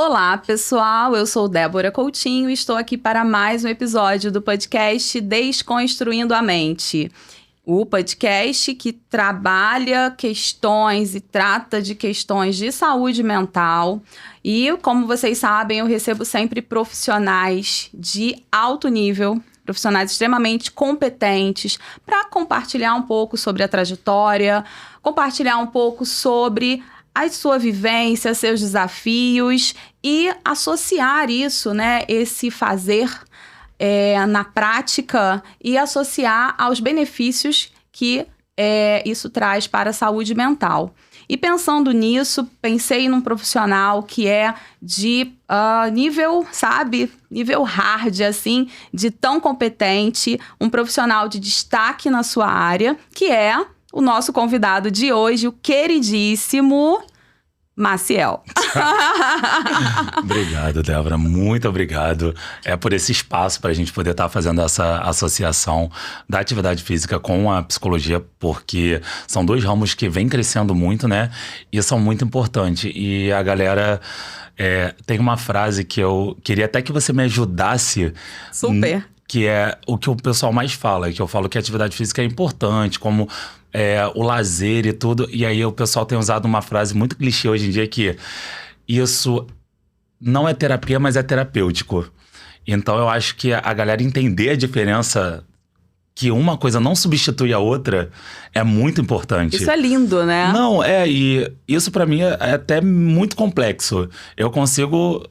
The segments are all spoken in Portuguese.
Olá, pessoal! Eu sou Débora Coutinho e estou aqui para mais um episódio do podcast Desconstruindo a Mente. O podcast que trabalha questões e trata de questões de saúde mental. E, como vocês sabem, eu recebo sempre profissionais de alto nível, profissionais extremamente competentes, para compartilhar um pouco sobre a trajetória, compartilhar um pouco sobre a sua vivência, seus desafios e associar isso, né, esse fazer na prática e associar aos benefícios que isso traz para a saúde mental. E pensando nisso, pensei num profissional que é de nível, sabe, nível hard, assim, de tão competente, um profissional de destaque na sua área, que é o nosso convidado de hoje, o queridíssimo Maciel. Obrigado, Débora. Muito obrigado por esse espaço para a gente poder estar fazendo essa associação da atividade física com a psicologia, porque são dois ramos que vêm crescendo muito, né? E são muito importantes. E a galera... tem uma frase que eu queria até que você me ajudasse. Super. Que é o que o pessoal mais fala, que eu falo que a atividade física é importante, como o lazer e tudo. E aí o pessoal tem usado uma frase muito clichê hoje em dia que isso não é terapia, mas é terapêutico. Então eu acho que a galera entender a diferença, que uma coisa não substitui a outra, é muito importante. Isso é lindo, né? Não, e isso pra mim é até muito complexo. Eu consigo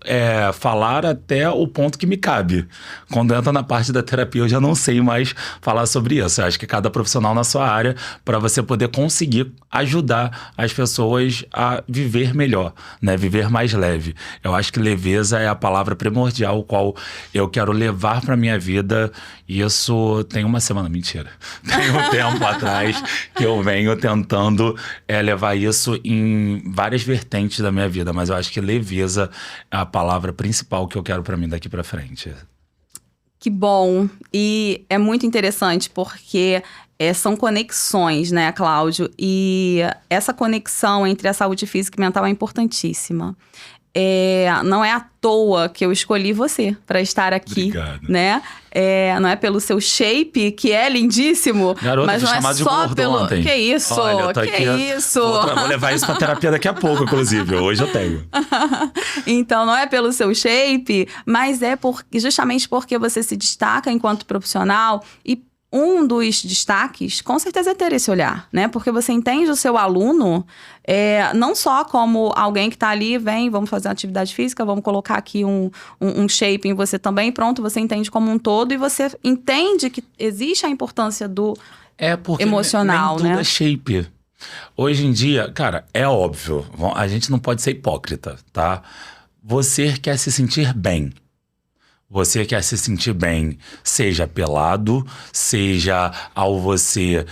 falar até o ponto que me cabe. Quando entra na parte da terapia, eu já não sei mais falar sobre isso. Eu acho que cada profissional na sua área, para você poder conseguir ajudar as pessoas a viver melhor, né? Viver mais leve. Eu acho que leveza é a palavra primordial, qual eu quero levar pra minha vida. E isso tem uma semana, mentira. Tem um tempo atrás que eu venho tentando levar isso em várias vertentes da minha vida. Mas eu acho que leveza é a palavra principal que eu quero pra mim daqui pra frente. Que bom. E é muito interessante porque são conexões, né, Cláudio? E essa conexão entre a saúde física e mental é importantíssima. Não é à toa que eu escolhi você para estar aqui. Obrigado. Né? Não é pelo seu shape, que é lindíssimo. Garota, mas não chamado é de só gordo pelo... ontem. Que isso? Olha, tô que aqui, isso? Vou levar isso pra terapia daqui a pouco, inclusive. Hoje eu tenho. Então, não é pelo seu shape, mas justamente porque você se destaca enquanto profissional. E um dos destaques, com certeza, é ter esse olhar, né? Porque você entende o seu aluno não só como alguém que tá ali, vamos fazer uma atividade física, vamos colocar aqui um shape em você também, pronto, você entende como um todo e você entende que existe a importância do emocional, nem tudo né? é shape. Hoje em dia, cara, é óbvio, a gente não pode ser hipócrita, tá? Você quer se sentir bem. Você quer se sentir bem, seja pelado, seja ao você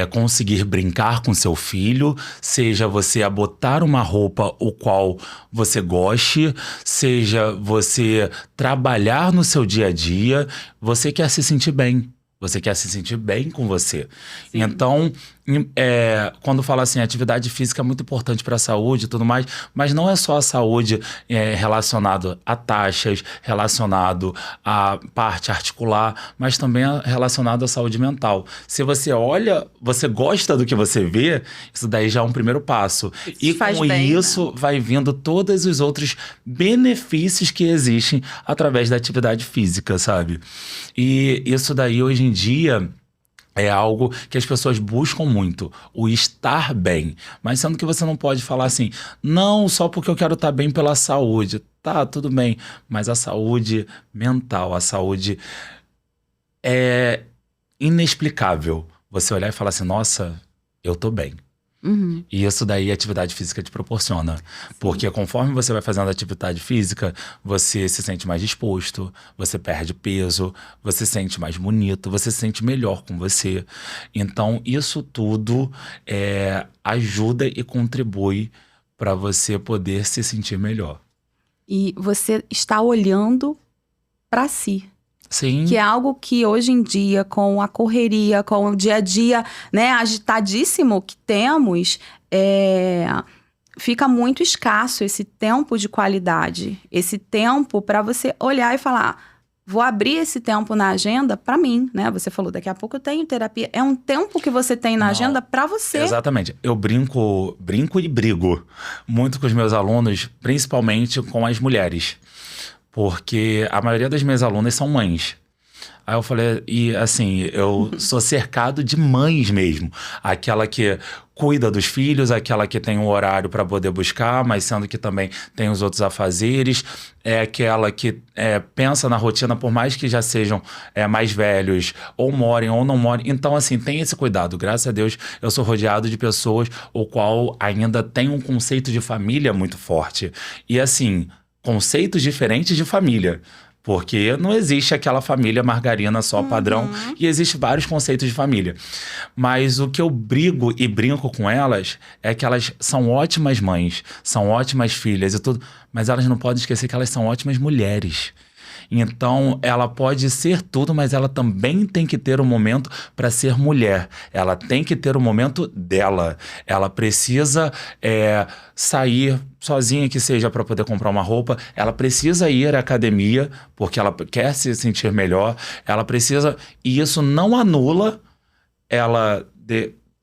conseguir brincar com seu filho, seja você a botar uma roupa o qual você goste, seja você trabalhar no seu dia a dia, você quer se sentir bem. Você quer se sentir bem com você. Sim. Então, quando fala assim, atividade física é muito importante para a saúde e tudo mais, mas não é só a saúde relacionado a taxas, relacionado à parte articular, mas também relacionado à saúde mental. Se você olha, você gosta do que você vê, isso daí já é um primeiro passo. E com isso, né? Vai vindo todos os outros benefícios que existem através da atividade física, sabe? E isso daí, hoje em dia, é algo que as pessoas buscam muito, o estar bem. Mas sendo que você não pode falar assim, não, só porque eu quero estar bem pela saúde. Tá, tudo bem, mas a saúde mental, a saúde é inexplicável. Você olhar e falar assim, nossa, eu tô bem. Uhum. E isso daí a atividade física te proporciona. Sim. Porque conforme você vai fazendo atividade física, você se sente mais disposto, você perde peso, você se sente mais bonito, você se sente melhor com você. Então, isso tudo ajuda e contribui para você poder se sentir melhor. E você está olhando para si. Sim. Que é algo que hoje em dia, com a correria, com o dia a dia, né, agitadíssimo que temos, fica muito escasso esse tempo de qualidade, esse tempo para você olhar e falar, vou abrir esse tempo na agenda para mim, né? Você falou, daqui a pouco eu tenho terapia. É um tempo que você tem na agenda para você. Exatamente. Eu brinco e brigo muito com os meus alunos, principalmente com as mulheres. Porque a maioria das minhas alunas são mães. Aí eu falei, e assim, eu sou cercado de mães mesmo. Aquela que cuida dos filhos, aquela que tem um horário para poder buscar, mas sendo que também tem os outros afazeres. É aquela que pensa na rotina, por mais que já sejam mais velhos, ou morem ou não morem. Então, assim, tem esse cuidado. Graças a Deus, eu sou rodeado de pessoas o qual ainda tem um conceito de família muito forte. E assim, conceitos diferentes de família. Porque não existe aquela família margarina só padrão, e existe vários conceitos de família. Mas o que eu brigo e brinco com elas é que elas são ótimas mães, são ótimas filhas e tudo, mas elas não podem esquecer que elas são ótimas mulheres. Então, ela pode ser tudo, mas ela também tem que ter um momento para ser mulher. Ela tem que ter um momento dela. Ela precisa sair sozinha, que seja para poder comprar uma roupa. Ela precisa ir à academia, porque ela quer se sentir melhor. Ela precisa... E isso não anula ela...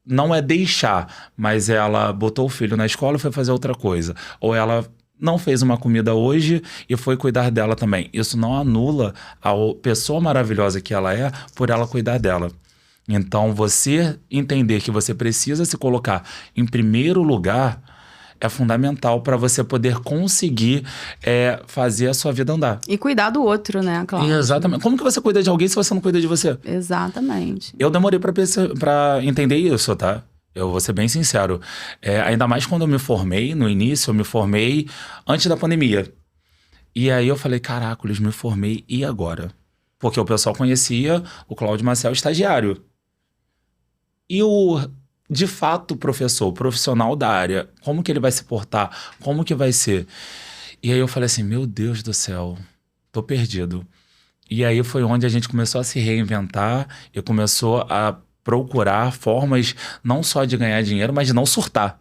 Não é deixar, mas ela botou o filho na escola e foi fazer outra coisa. Ou ela... não fez uma comida hoje e foi cuidar dela também. Isso não anula a pessoa maravilhosa que ela é por ela cuidar dela. Então, você entender que você precisa se colocar em primeiro lugar é fundamental para você poder conseguir fazer a sua vida andar. E cuidar do outro, né, Cláudio? Exatamente. Como que você cuida de alguém se você não cuida de você? Exatamente. Eu demorei para entender isso, tá? Eu vou ser bem sincero. Ainda mais quando eu me formei, no início, eu me formei antes da pandemia. E aí eu falei, caracoles, me formei, e agora? Porque o pessoal conhecia o Cláudio Maciel estagiário. E de fato, o profissional da área, como que ele vai se portar? Como que vai ser? E aí eu falei assim, meu Deus do céu, tô perdido. E aí foi onde a gente começou a se reinventar e começou a procurar formas não só de ganhar dinheiro, mas de não surtar.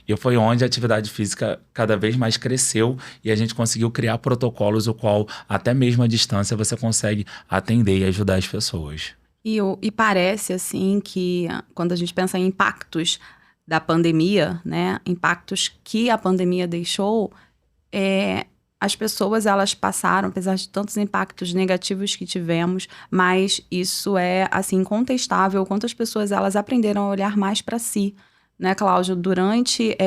E foi onde a atividade física cada vez mais cresceu e a gente conseguiu criar protocolos o qual até mesmo à distância você consegue atender e ajudar as pessoas. E parece assim que quando a gente pensa em impactos da pandemia, né, impactos que a pandemia deixou, as pessoas, elas passaram, apesar de tantos impactos negativos que tivemos, mas isso é, assim, incontestável, quantas pessoas, elas aprenderam a olhar mais para si, né, Cláudio?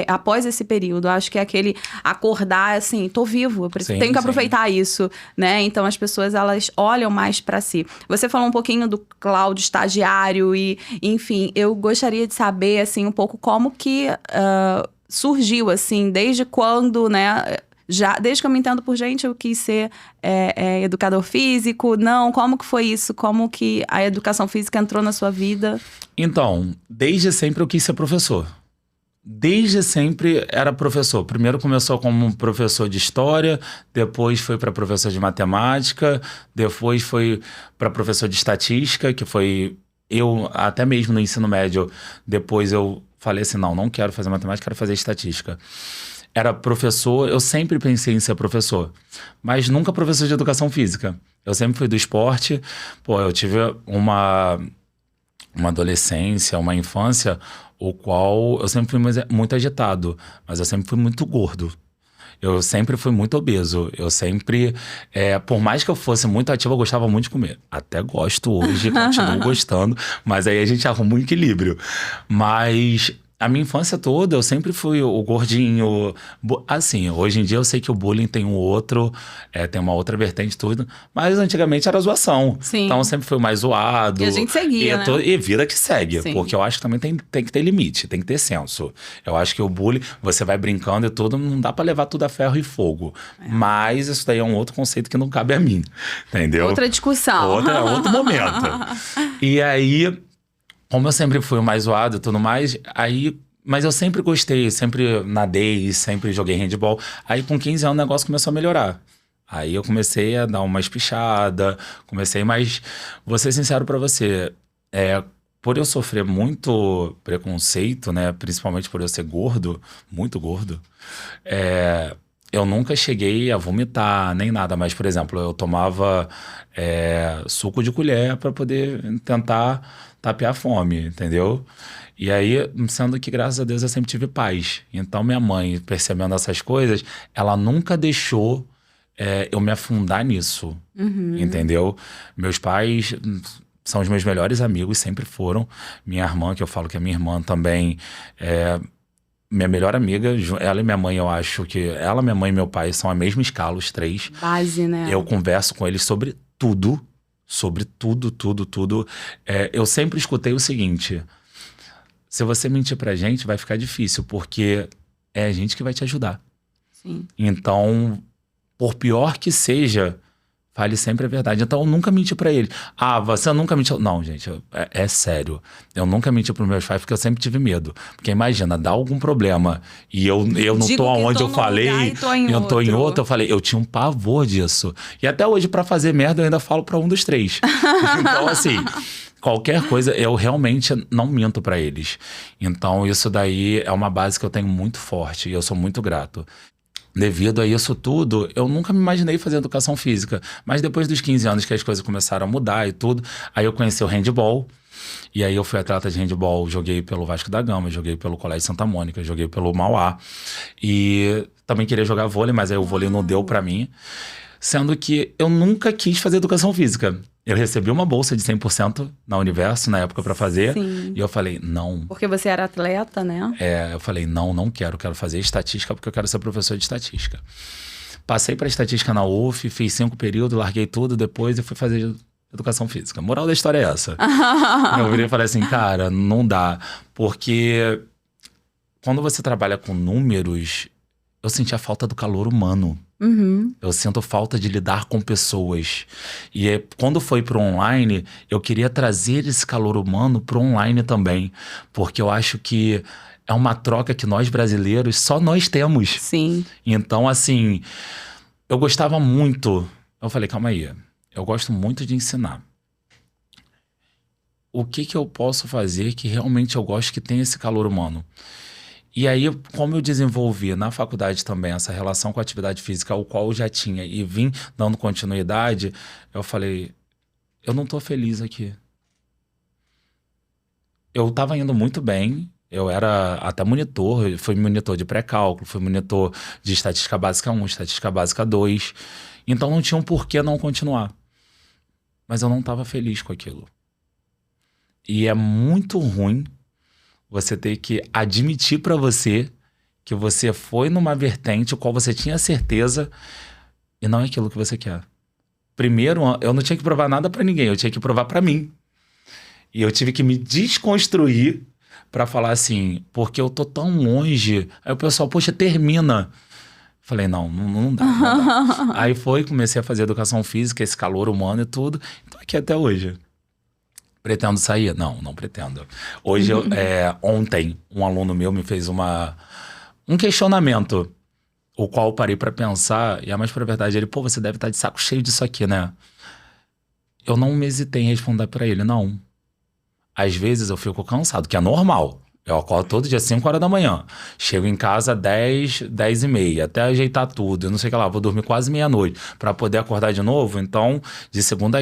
Após esse período, acho que é aquele acordar, assim, tô vivo, eu tenho que aproveitar isso, né? Então, as pessoas, elas olham mais para si. Você falou um pouquinho do Cláudio estagiário e, enfim, eu gostaria de saber, assim, um pouco como que surgiu, assim, desde quando, né... desde que eu me entendo por gente, eu quis ser educador físico. Não, como que foi isso? Como que a educação física entrou na sua vida? Então, desde sempre eu quis ser professor. Desde sempre era professor. Primeiro começou como professor de história, depois foi para professor de matemática, depois foi para professor de estatística, que foi eu, até mesmo no ensino médio, depois eu falei assim, não quero fazer matemática, quero fazer estatística. Era professor, eu sempre pensei em ser professor, mas nunca professor de educação física. Eu sempre fui do esporte. Eu tive uma adolescência, uma infância, o qual eu sempre fui muito agitado, mas eu sempre fui muito gordo. Eu sempre fui muito obeso. Eu sempre, por mais que eu fosse muito ativo, eu gostava muito de comer. Até gosto hoje, continuo gostando, mas aí a gente arruma um equilíbrio. Mas... a minha infância toda, eu sempre fui o gordinho. Assim, hoje em dia eu sei que o bullying tem tem uma outra vertente e tudo, mas antigamente era zoação. Sim. Então eu sempre fui mais zoado. E a gente seguia, né? E vida que segue, Sim. porque eu acho que também tem que ter limite, tem que ter senso. Eu acho que o bullying, você vai brincando e tudo, não dá pra levar tudo a ferro e fogo. Mas isso daí é um outro conceito que não cabe a mim, entendeu? Outra discussão. Outro momento. E aí... como eu sempre fui o mais zoado e tudo mais, mas eu sempre gostei, sempre nadei, sempre joguei handball. Aí com 15 anos o negócio começou a melhorar. Aí eu comecei a dar uma espichada, mas vou ser sincero pra você, por eu sofrer muito preconceito, né? Principalmente por eu ser gordo, muito gordo, eu nunca cheguei a vomitar, nem nada. Mas, por exemplo, eu tomava suco de colher para poder tentar tapear a fome, entendeu? E aí, sendo que, graças a Deus, eu sempre tive paz. Então, minha mãe, percebendo essas coisas, ela nunca deixou eu me afundar nisso, entendeu? Meus pais são os meus melhores amigos, sempre foram. Minha irmã, que eu falo que é minha irmã também, minha melhor amiga, ela e minha mãe, eu acho que ela, minha mãe e meu pai são a mesma escala, os três. Base, né? Eu converso com eles sobre tudo, tudo. Eu sempre escutei o seguinte: se você mentir pra gente, vai ficar difícil, porque é a gente que vai te ajudar. Sim. Então, por pior que seja, fale sempre a verdade. Então, eu nunca menti pra ele. Ah, você nunca mentiu. Não, gente, é sério. Eu nunca menti pros meus pais porque eu sempre tive medo. Porque imagina, dá algum problema e eu não Digo tô que onde tô eu num falei, lugar e tô em eu tô em outro. outro. Eu falei, eu tinha um pavor disso. E até hoje, pra fazer merda, eu ainda falo pra um dos três. Então, assim, qualquer coisa, eu realmente não minto pra eles. Então, isso daí é uma base que eu tenho muito forte e eu sou muito grato. Devido a isso tudo, eu nunca me imaginei fazer educação física. Mas depois dos 15 anos que as coisas começaram a mudar e tudo, aí eu conheci o handball. E aí eu fui atleta de handball, joguei pelo Vasco da Gama, joguei pelo Colégio Santa Mônica, joguei pelo Mauá. E também queria jogar vôlei, mas aí o vôlei não deu pra mim. Sendo que eu nunca quis fazer educação física. Eu recebi uma bolsa de 100% na Universo, na época, pra fazer. Sim. E eu falei, não. Porque você era atleta, né? Eu falei, não quero fazer estatística porque eu quero ser professor de estatística. Passei para estatística na UF, fiz 5 períodos, larguei tudo depois e fui fazer educação física. A moral da história é essa. Eu virei e falei assim, cara, não dá. Porque quando você trabalha com números, eu senti a falta do calor humano. Eu sinto falta de lidar com pessoas. E quando foi pro online, eu queria trazer esse calor humano pro online também. Porque eu acho que é uma troca que nós brasileiros, só nós temos. Sim. Então, assim, eu gostava muito. Eu falei, calma aí, eu gosto muito de ensinar. O que eu posso fazer que realmente eu gosto que tenha esse calor humano? E aí, como eu desenvolvi na faculdade também essa relação com a atividade física, o qual eu já tinha, e vim dando continuidade, eu falei, eu não tô feliz aqui. Eu tava indo muito bem, eu era até monitor, fui monitor de pré-cálculo, fui monitor de estatística básica 1, estatística básica 2, então não tinha um porquê não continuar. Mas eu não tava feliz com aquilo. E é muito ruim você ter que admitir pra você que você foi numa vertente o qual você tinha certeza e não é aquilo que você quer. Primeiro, eu não tinha que provar nada pra ninguém, eu tinha que provar pra mim. E eu tive que me desconstruir pra falar assim, porque eu tô tão longe. Aí o pessoal, poxa, termina. Falei, não dá. Aí comecei a fazer educação física, esse calor humano e tudo. Tô aqui até hoje. Pretendo sair? Não pretendo. Hoje, ontem, um aluno meu me fez um questionamento, o qual eu parei pra pensar, e a mais pra verdade, ele, você deve estar de saco cheio disso aqui, né? Eu não me hesitei em responder pra ele, não. Às vezes eu fico cansado, que é normal. Eu acordo todo dia 5 horas da manhã. Chego em casa 10 e meia, até ajeitar tudo. Eu não sei o que lá, vou dormir quase meia-noite para poder acordar de novo. Então, de segunda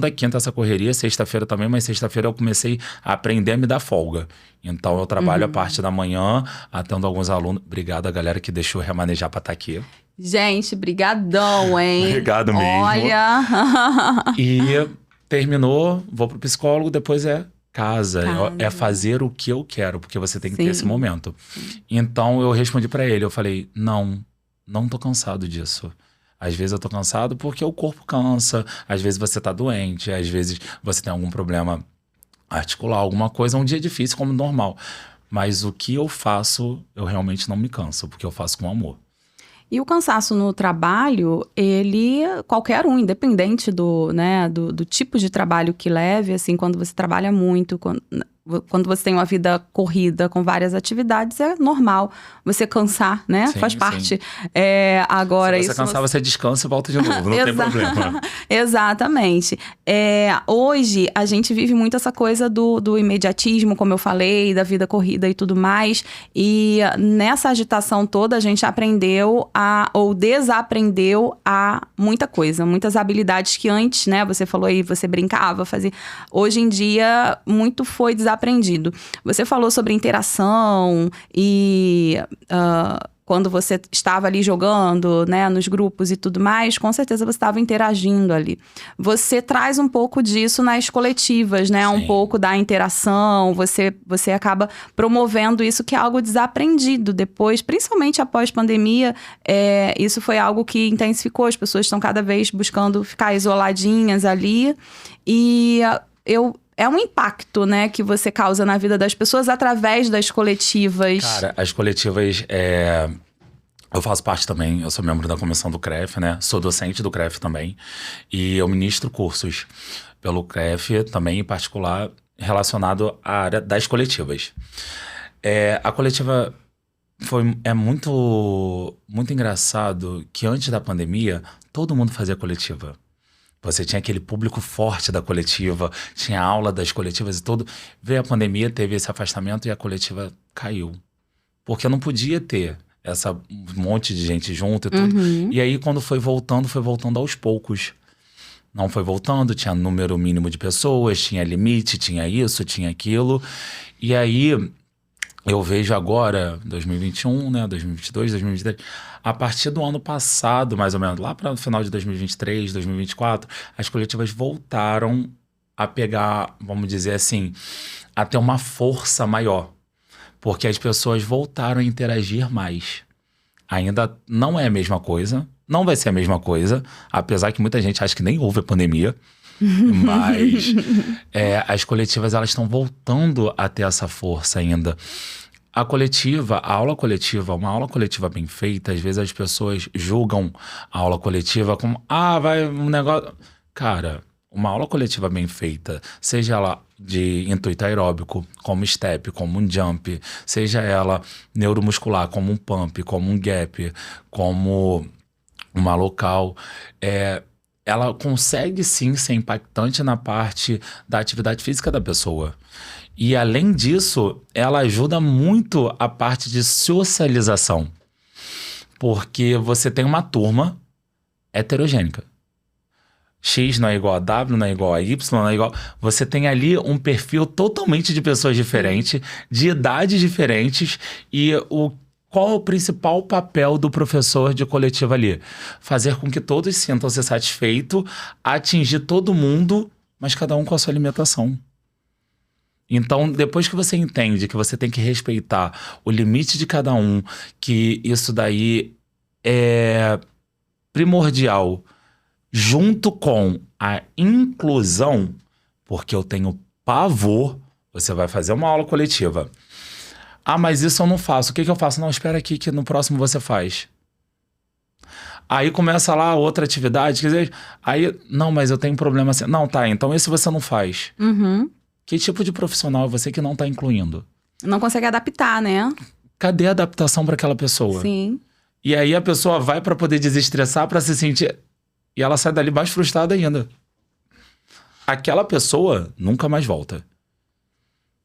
a quinta essa correria, sexta-feira também, mas sexta-feira eu comecei a aprender a me dar folga. Então, eu trabalho a parte da manhã, atendo alguns alunos. Obrigado a galera que deixou eu remanejar para estar aqui. Gente, brigadão, hein? Obrigado mesmo. Olha... E terminou, vou pro psicólogo, depois casa. É fazer o que eu quero, porque você tem que ter esse momento. Então eu respondi pra ele, eu falei, não tô cansado disso. Às vezes eu tô cansado porque o corpo cansa, às vezes você tá doente, às vezes você tem algum problema articular, alguma coisa, é um dia difícil como normal. Mas o que eu faço, eu realmente não me canso, porque eu faço com amor. E o cansaço no trabalho, qualquer um, independente do tipo de trabalho que leve, assim, quando você trabalha muito, quando você tem uma vida corrida com várias atividades, é normal você cansar, né? Sim, Faz parte. Agora, se você cansar, você descansa e volta de novo, não tem problema. Exatamente. Hoje, a gente vive muito essa coisa do imediatismo, como eu falei, da vida corrida e tudo mais. E nessa agitação toda, a gente aprendeu ou desaprendeu muita coisa. Muitas habilidades que antes, né? Você falou aí, você brincava, fazia. Hoje em dia, muito foi desaprendido. Você falou sobre interação e quando você estava ali jogando, né, nos grupos e tudo mais, com certeza você estava interagindo ali. Você traz um pouco disso nas coletivas, né? Sim. Um pouco da interação, você acaba promovendo isso, que é algo desaprendido depois, principalmente após pandemia. Isso foi algo que intensificou, as pessoas estão cada vez buscando ficar isoladinhas ali. E é um impacto, né, que você causa na vida das pessoas através das coletivas. Cara, as coletivas, eu faço parte também, eu sou membro da comissão do CREF, né? Sou docente do CREF também. E eu ministro cursos pelo CREF, também em particular, relacionado à área das coletivas. A coletiva é muito, muito engraçado que antes da pandemia, todo mundo fazia coletiva. Você tinha aquele público forte da coletiva, tinha aula das coletivas e tudo. Veio a pandemia, teve esse afastamento e a coletiva caiu. Porque não podia ter um monte de gente junto e tudo. Uhum. E aí, quando foi voltando aos poucos. Não foi voltando, tinha número mínimo de pessoas, tinha limite, tinha isso, tinha aquilo. E aí, eu vejo agora, 2021, né, 2022, 2023... A partir do ano passado, mais ou menos, lá para o final de 2023, 2024, as coletivas voltaram a pegar, vamos dizer assim, a ter uma força maior. Porque as pessoas voltaram a interagir mais. Ainda não é a mesma coisa, não vai ser a mesma coisa, apesar que muita gente acha que nem houve a pandemia. Mas as coletivas, elas estão voltando a ter essa força ainda. A aula coletiva, uma aula coletiva bem feita, às vezes as pessoas julgam a aula coletiva como, vai um negócio... Cara, uma aula coletiva bem feita, seja ela de intuito aeróbico, como step, como um jump, seja ela neuromuscular, como um pump, como um gap, como uma local, ela consegue sim ser impactante na parte da atividade física da pessoa. E além disso, ela ajuda muito a parte de socialização. Porque você tem uma turma heterogênica. X não é igual a W, não é igual a Y, não é igual... Você tem ali um perfil totalmente de pessoas diferentes, de idades diferentes. E qual é o principal papel do professor de coletiva ali? Fazer com que todos sintam-se satisfeitos, atingir todo mundo, mas cada um com a sua limitação. Então, depois que você entende que você tem que respeitar o limite de cada um, que isso daí é primordial, junto com a inclusão, porque eu tenho pavor, você vai fazer uma aula coletiva. Mas isso eu não faço. O que eu faço? Não, espera aqui que no próximo você faz. Aí começa lá outra atividade, quer dizer, aí, não, mas eu tenho problema assim. Não, tá, então esse você não faz. Uhum. Que tipo de profissional é você que não está incluindo? Não consegue adaptar, né? Cadê a adaptação para aquela pessoa? Sim. E aí a pessoa vai para poder desestressar, para se sentir... E ela sai dali mais frustrada ainda. Aquela pessoa nunca mais volta.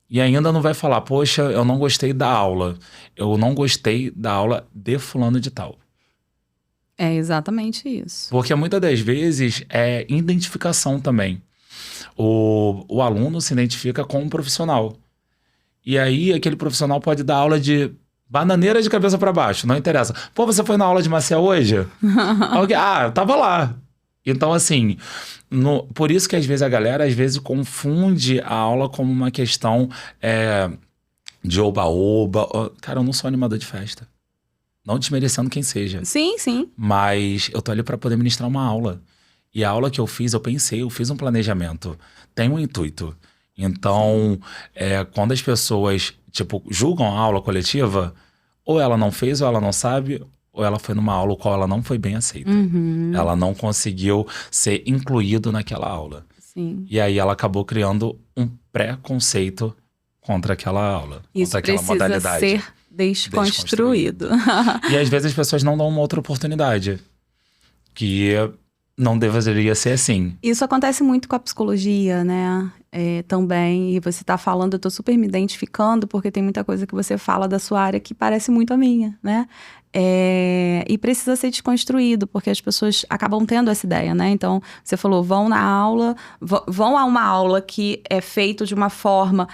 E ainda não vai falar, poxa, eu não gostei da aula. Eu não gostei da aula de fulano de tal. É exatamente isso. Porque muitas das vezes é identificação também. O aluno se identifica com um profissional. E aí aquele profissional pode dar aula de bananeira de cabeça para baixo, não interessa. Pô, você foi na aula de Maciel hoje? Eu tava lá. Então, assim, por isso que às vezes a galera confunde a aula como uma questão de oba-oba. Cara, eu não sou animador de festa. Não desmerecendo quem seja. Sim, sim. Mas eu tô ali para poder ministrar uma aula. E a aula que eu fiz, eu fiz um planejamento. Tem um intuito. Então, quando as pessoas, julgam a aula coletiva, ou ela não fez, ou ela não sabe, ou ela foi numa aula qual ela não foi bem aceita. Uhum. Ela não conseguiu ser incluído naquela aula. Sim. E aí ela acabou criando um preconceito contra aquela aula, Isso contra aquela precisa modalidade. ser desconstruído. E às vezes as pessoas não dão uma outra oportunidade, que não deveria ser assim. Isso acontece muito com a psicologia, né? Também, e você tá falando, eu tô super me identificando, porque tem muita coisa que você fala da sua área que parece muito a minha, né? E precisa ser desconstruído, porque as pessoas acabam tendo essa ideia, né? Então, você falou, vão na aula, vão a uma aula que é feito de uma forma...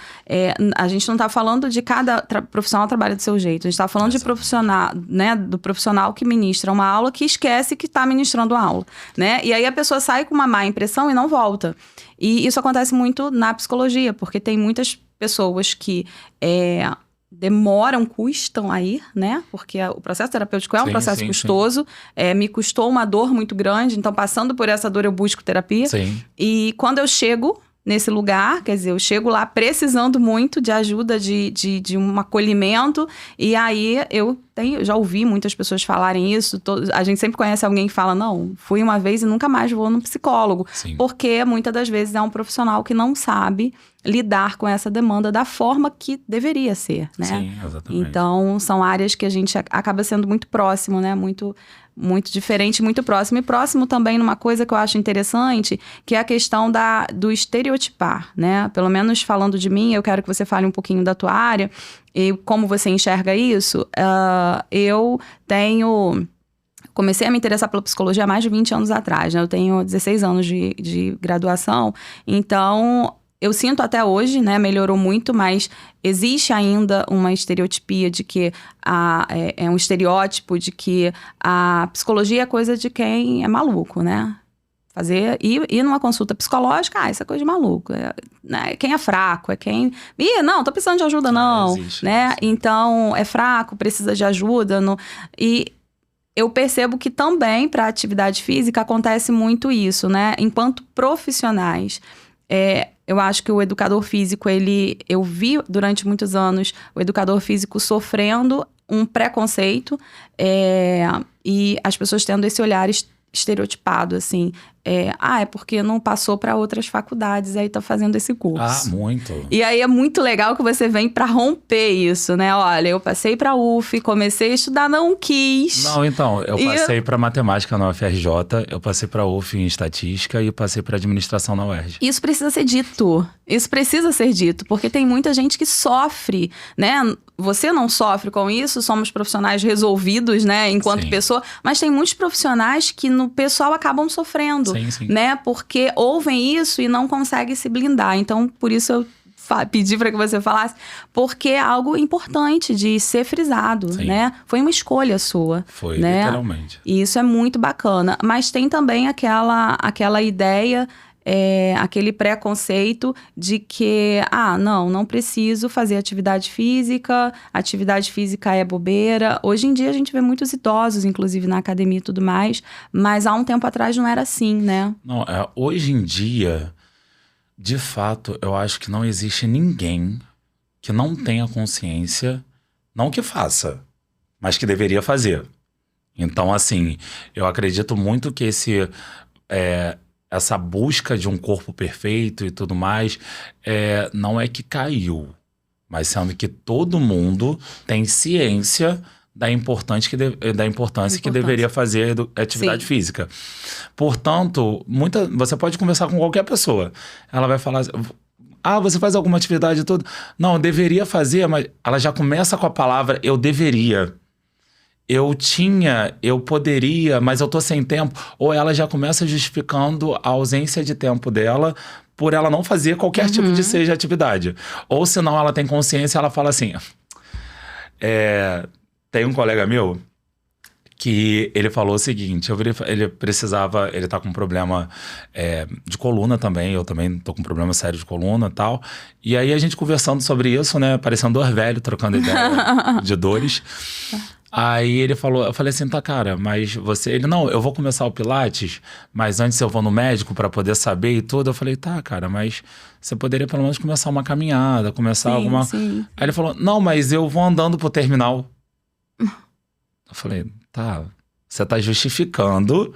a gente não tá falando de cada profissional trabalha do seu jeito, a gente tá falando de profissional, né? Do profissional que ministra uma aula que esquece que tá ministrando a aula, né? E aí a pessoa sai com uma má impressão e não volta. E isso acontece muito na psicologia, porque tem muitas pessoas que demoram, custam a ir, né? Porque o processo terapêutico é um processo custoso. Me custou uma dor muito grande, então passando por essa dor eu busco terapia. Sim. E quando eu chego nesse lugar, quer dizer, eu chego lá precisando muito de ajuda, de um acolhimento, e aí eu já ouvi muitas pessoas falarem isso, a gente sempre conhece alguém que fala, não, fui uma vez e nunca mais vou no psicólogo, porque muitas das vezes é um profissional que não sabe lidar com essa demanda da forma que deveria ser, né? Sim, exatamente. Então, são áreas que a gente acaba sendo muito próximo, né? Muito diferente, muito próximo. E próximo também numa coisa que eu acho interessante, que é a questão do estereotipar, né? Pelo menos falando de mim, eu quero que você fale um pouquinho da tua área e como você enxerga isso. Eu comecei a me interessar pela psicologia há mais de 20 anos atrás, né? Eu tenho 16 anos de graduação, então... Eu sinto até hoje, né, melhorou muito, mas existe ainda uma estereotipia de que é um estereótipo de que a psicologia é coisa de quem é maluco, né? Ir numa consulta psicológica, isso é coisa de maluco. Né? Quem é fraco, é quem... não, tô precisando de ajuda, não. Existe, né? Sim. Então, é fraco, precisa de ajuda. E eu percebo que também para a atividade física acontece muito isso, né? Enquanto profissionais... eu acho que o educador físico, eu vi durante muitos anos o educador físico sofrendo um preconceito e as pessoas tendo esse olhar estereotipado, assim. É porque não passou para outras faculdades, aí tá fazendo esse curso. Muito. E aí é muito legal que você vem para romper isso, né? Olha, eu passei para UF, comecei a estudar, não quis. Não, então, eu passei para matemática na UFRJ, eu passei para UF em estatística e passei para administração na UERJ. Isso precisa ser dito. Isso precisa ser dito, porque tem muita gente que sofre, né? Você não sofre com isso, somos profissionais resolvidos, né? Enquanto pessoa, mas tem muitos profissionais que no pessoal acabam sofrendo. Sim. Né? Porque ouvem isso e não conseguem se blindar. Então, por isso eu pedi para que você falasse, porque é algo importante de ser frisado, né? Foi uma escolha sua. Foi, né? Literalmente. E isso é muito bacana. Mas tem também aquela ideia... aquele preconceito de que, não preciso fazer atividade física é bobeira. Hoje em dia a gente vê muitos idosos, inclusive na academia e tudo mais, mas há um tempo atrás não era assim, né? Não, hoje em dia, de fato, eu acho que não existe ninguém que não tenha consciência, não que faça, mas que deveria fazer. Então, assim, eu acredito muito que essa busca de um corpo perfeito e tudo mais, não é que caiu, mas sendo que todo mundo tem ciência da importância que deveria fazer atividade física. Portanto, você pode conversar com qualquer pessoa. Ela vai falar... você faz alguma atividade e tudo? Não, eu deveria fazer, mas ela já começa com a palavra eu deveria. Eu poderia, mas eu tô sem tempo. Ou ela já começa justificando a ausência de tempo dela por ela não fazer qualquer tipo de seja atividade. Ou senão ela tem consciência, ela fala assim... Tem um colega meu que ele falou o seguinte, ele tá com um problema de coluna também, eu também tô com um problema sério de coluna e tal. E aí a gente conversando sobre isso, né, parecendo dor velho, trocando ideia de dores. Aí eu falei assim, tá, cara, mas eu vou começar o Pilates, mas antes eu vou no médico pra poder saber e tudo. Eu falei, tá, cara, mas você poderia pelo menos começar uma caminhada, alguma... Sim. Aí ele falou, não, mas eu vou andando pro terminal. Eu falei, tá, você tá justificando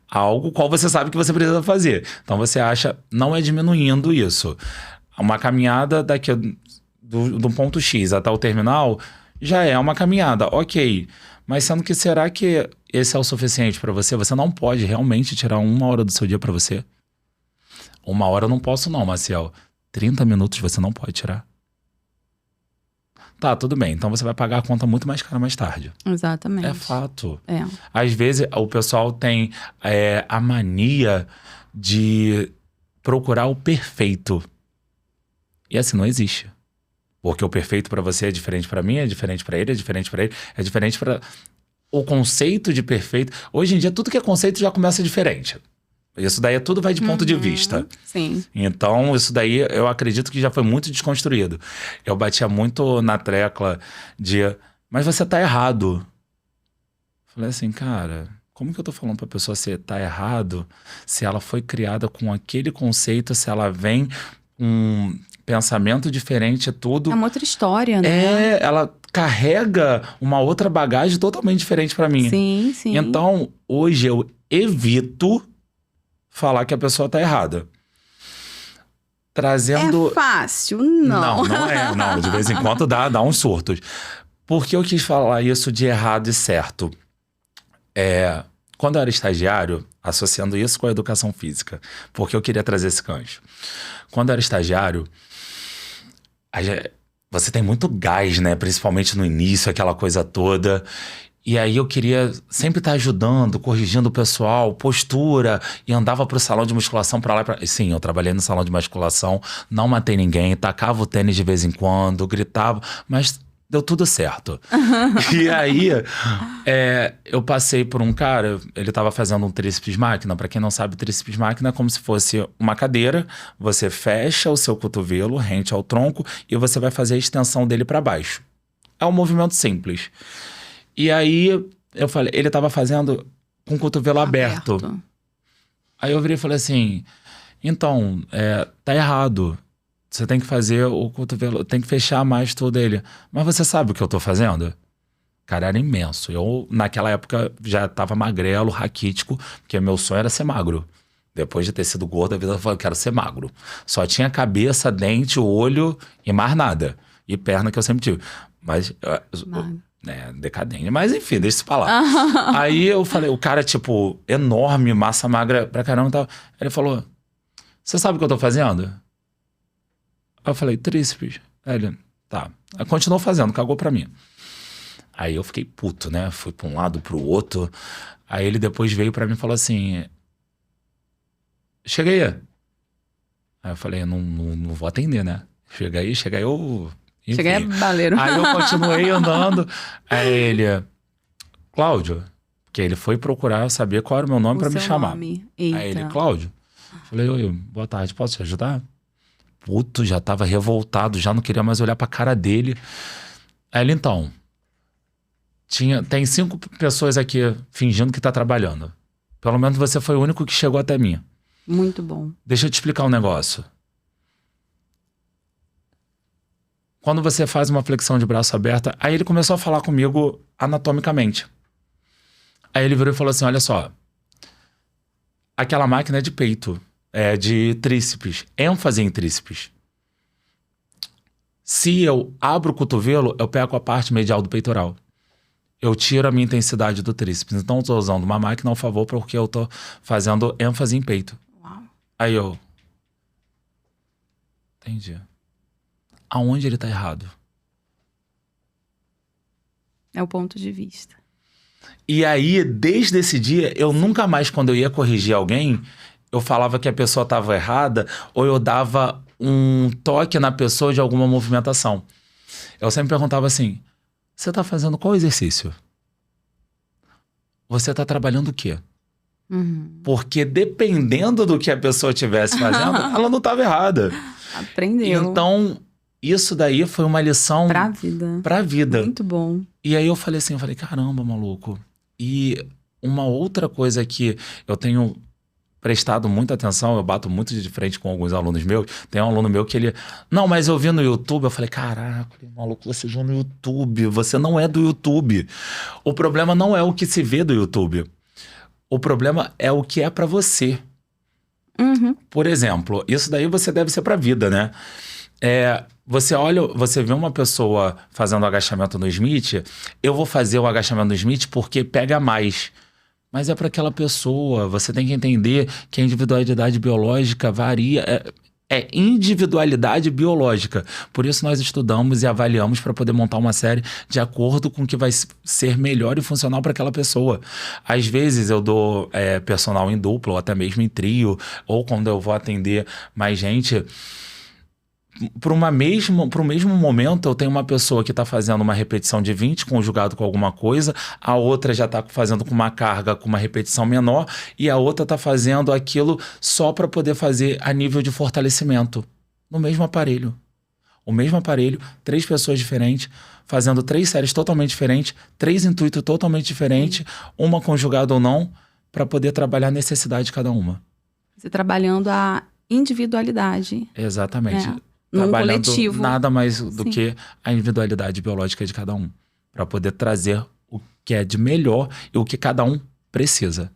algo qual você sabe que você precisa fazer. Então você acha, não é diminuindo isso. Uma caminhada daqui a do ponto X até o terminal já é uma caminhada, ok. Mas sendo que será que esse é o suficiente para você? Você não pode realmente tirar 1 hora do seu dia para você? 1 hora eu não posso não, Maciel. 30 minutos você não pode tirar. Tá, tudo bem. Então você vai pagar a conta muito mais cara mais tarde. Exatamente. É fato. É. Às vezes o pessoal tem a mania de procurar o perfeito. E assim, não existe. Porque o perfeito pra você é diferente pra mim, é diferente pra ele, é diferente pra ele, é diferente pra... O conceito de perfeito... Hoje em dia, tudo que é conceito já começa diferente. Isso daí tudo vai de ponto de vista. Sim. Então, isso daí eu acredito que já foi muito desconstruído. Eu batia muito na tecla de... Mas você tá errado. Falei assim, cara... Como que eu tô falando pra pessoa se tá errado, se ela foi criada com aquele conceito, se ela vem com pensamento diferente, tudo... É uma outra história, né? Ela carrega uma outra bagagem totalmente diferente pra mim. Sim, sim. Então, hoje eu evito falar que a pessoa tá errada. Trazendo... É fácil? Não. Não. De vez em quando dá uns surtos. Por que eu quis falar isso de errado e certo? Quando eu era estagiário, associando isso com a educação física, porque eu queria trazer esse gancho. Quando eu era estagiário, você tem muito gás, né? Principalmente no início, aquela coisa toda. E aí eu queria sempre estar ajudando, corrigindo o pessoal, postura, e andava pro salão de musculação pra lá e pra... Sim, eu trabalhei no salão de musculação, não matei ninguém, tacava o tênis de vez em quando, gritava, mas deu tudo certo. E aí, eu passei por um cara, ele tava fazendo um tríceps máquina. Pra quem não sabe, tríceps máquina é como se fosse uma cadeira, você fecha o seu cotovelo rente ao tronco e você vai fazer a extensão dele pra baixo. É um movimento simples. E aí, eu falei, ele tava fazendo com o cotovelo aberto. Aí eu virei e falei assim, então, tá errado. Você tem que fazer o cotovelo, tem que fechar mais todo ele. Mas você sabe o que eu tô fazendo? Cara, era imenso. Eu, naquela época, já tava magrelo, raquítico, porque meu sonho era ser magro. Depois de ter sido gordo, a vida eu falei, eu quero ser magro. Só tinha cabeça, dente, olho e mais nada. E perna que eu sempre tive. Mas... decadente. Mas enfim, deixa isso pra lá. Aí eu falei, o cara, tipo, enorme, massa magra pra caramba e tal. Ele falou, você sabe o que eu tô fazendo? Aí eu falei, tríceps. Aí ele, tá. Aí continuou fazendo, cagou pra mim. Aí eu fiquei puto, né? Fui pra um lado, pro outro. Aí ele depois veio pra mim e falou assim, chega aí. Aí eu falei, não vou atender, né? Chega aí, eu... Enfim. Cheguei baleiro. Aí eu continuei andando. Aí ele, Cláudio, que ele foi procurar saber qual era o meu nome pra me chamar. Aí ele, Cláudio. Falei, oi, boa tarde, posso te ajudar? Puto, já tava revoltado, já não queria mais olhar pra cara dele. Aí ele, então, tem 5 pessoas aqui fingindo que tá trabalhando. Pelo menos você foi o único que chegou até mim. Muito bom. Deixa eu te explicar um negócio. Quando você faz uma flexão de braço aberta, aí ele começou a falar comigo anatomicamente. Aí ele virou e falou assim, olha só, aquela máquina é de peito, é de tríceps, ênfase em tríceps. Se eu abro o cotovelo, eu pego a parte medial do peitoral. Eu tiro a minha intensidade do tríceps. Então eu tô usando uma máquina ao favor porque eu tô fazendo ênfase em peito. Uau. Aí eu... Entendi. Aonde ele tá errado? É o ponto de vista. E aí, desde esse dia, eu nunca mais, quando eu ia corrigir alguém, eu falava que a pessoa tava errada ou eu dava um toque na pessoa de alguma movimentação. Eu sempre perguntava assim, você tá fazendo qual exercício? Você tá trabalhando o quê? Porque dependendo do que a pessoa estivesse fazendo, ela não tava errada. Aprendeu. Então... Isso daí foi uma lição... Pra vida. Muito bom. E aí eu falei assim, caramba, maluco. E uma outra coisa que eu tenho prestado muita atenção, eu bato muito de frente com alguns alunos meus. Tem um aluno meu que ele... Não, mas eu vi no YouTube. Eu falei, caraca, maluco, você viu no YouTube. Você não é do YouTube. O problema não é o que se vê do YouTube. O problema é o que é pra você. Por exemplo, isso daí você deve ser pra vida, né? Você vê uma pessoa fazendo agachamento no Smith, eu vou fazer o agachamento no Smith porque pega mais. Mas é para aquela pessoa, você tem que entender que a individualidade biológica varia, é individualidade biológica. Por isso nós estudamos e avaliamos para poder montar uma série de acordo com o que vai ser melhor e funcional para aquela pessoa. Às vezes eu dou personal em dupla ou até mesmo em trio, ou quando eu vou atender mais gente. Para o mesmo momento, eu tenho uma pessoa que está fazendo uma repetição de 20 conjugado com alguma coisa, a outra já está fazendo com uma carga, com uma repetição menor, e a outra está fazendo aquilo só para poder fazer a nível de fortalecimento, no mesmo aparelho. O mesmo aparelho, 3 pessoas diferentes, fazendo 3 séries totalmente diferentes, 3 intuitos totalmente diferentes, uma conjugada ou não, para poder trabalhar a necessidade de cada uma. Você trabalhando a individualidade. Exatamente. Num Trabalhando coletivo. nada mais do que a individualidade biológica de cada um, para poder trazer o que é de melhor e o que cada um precisa.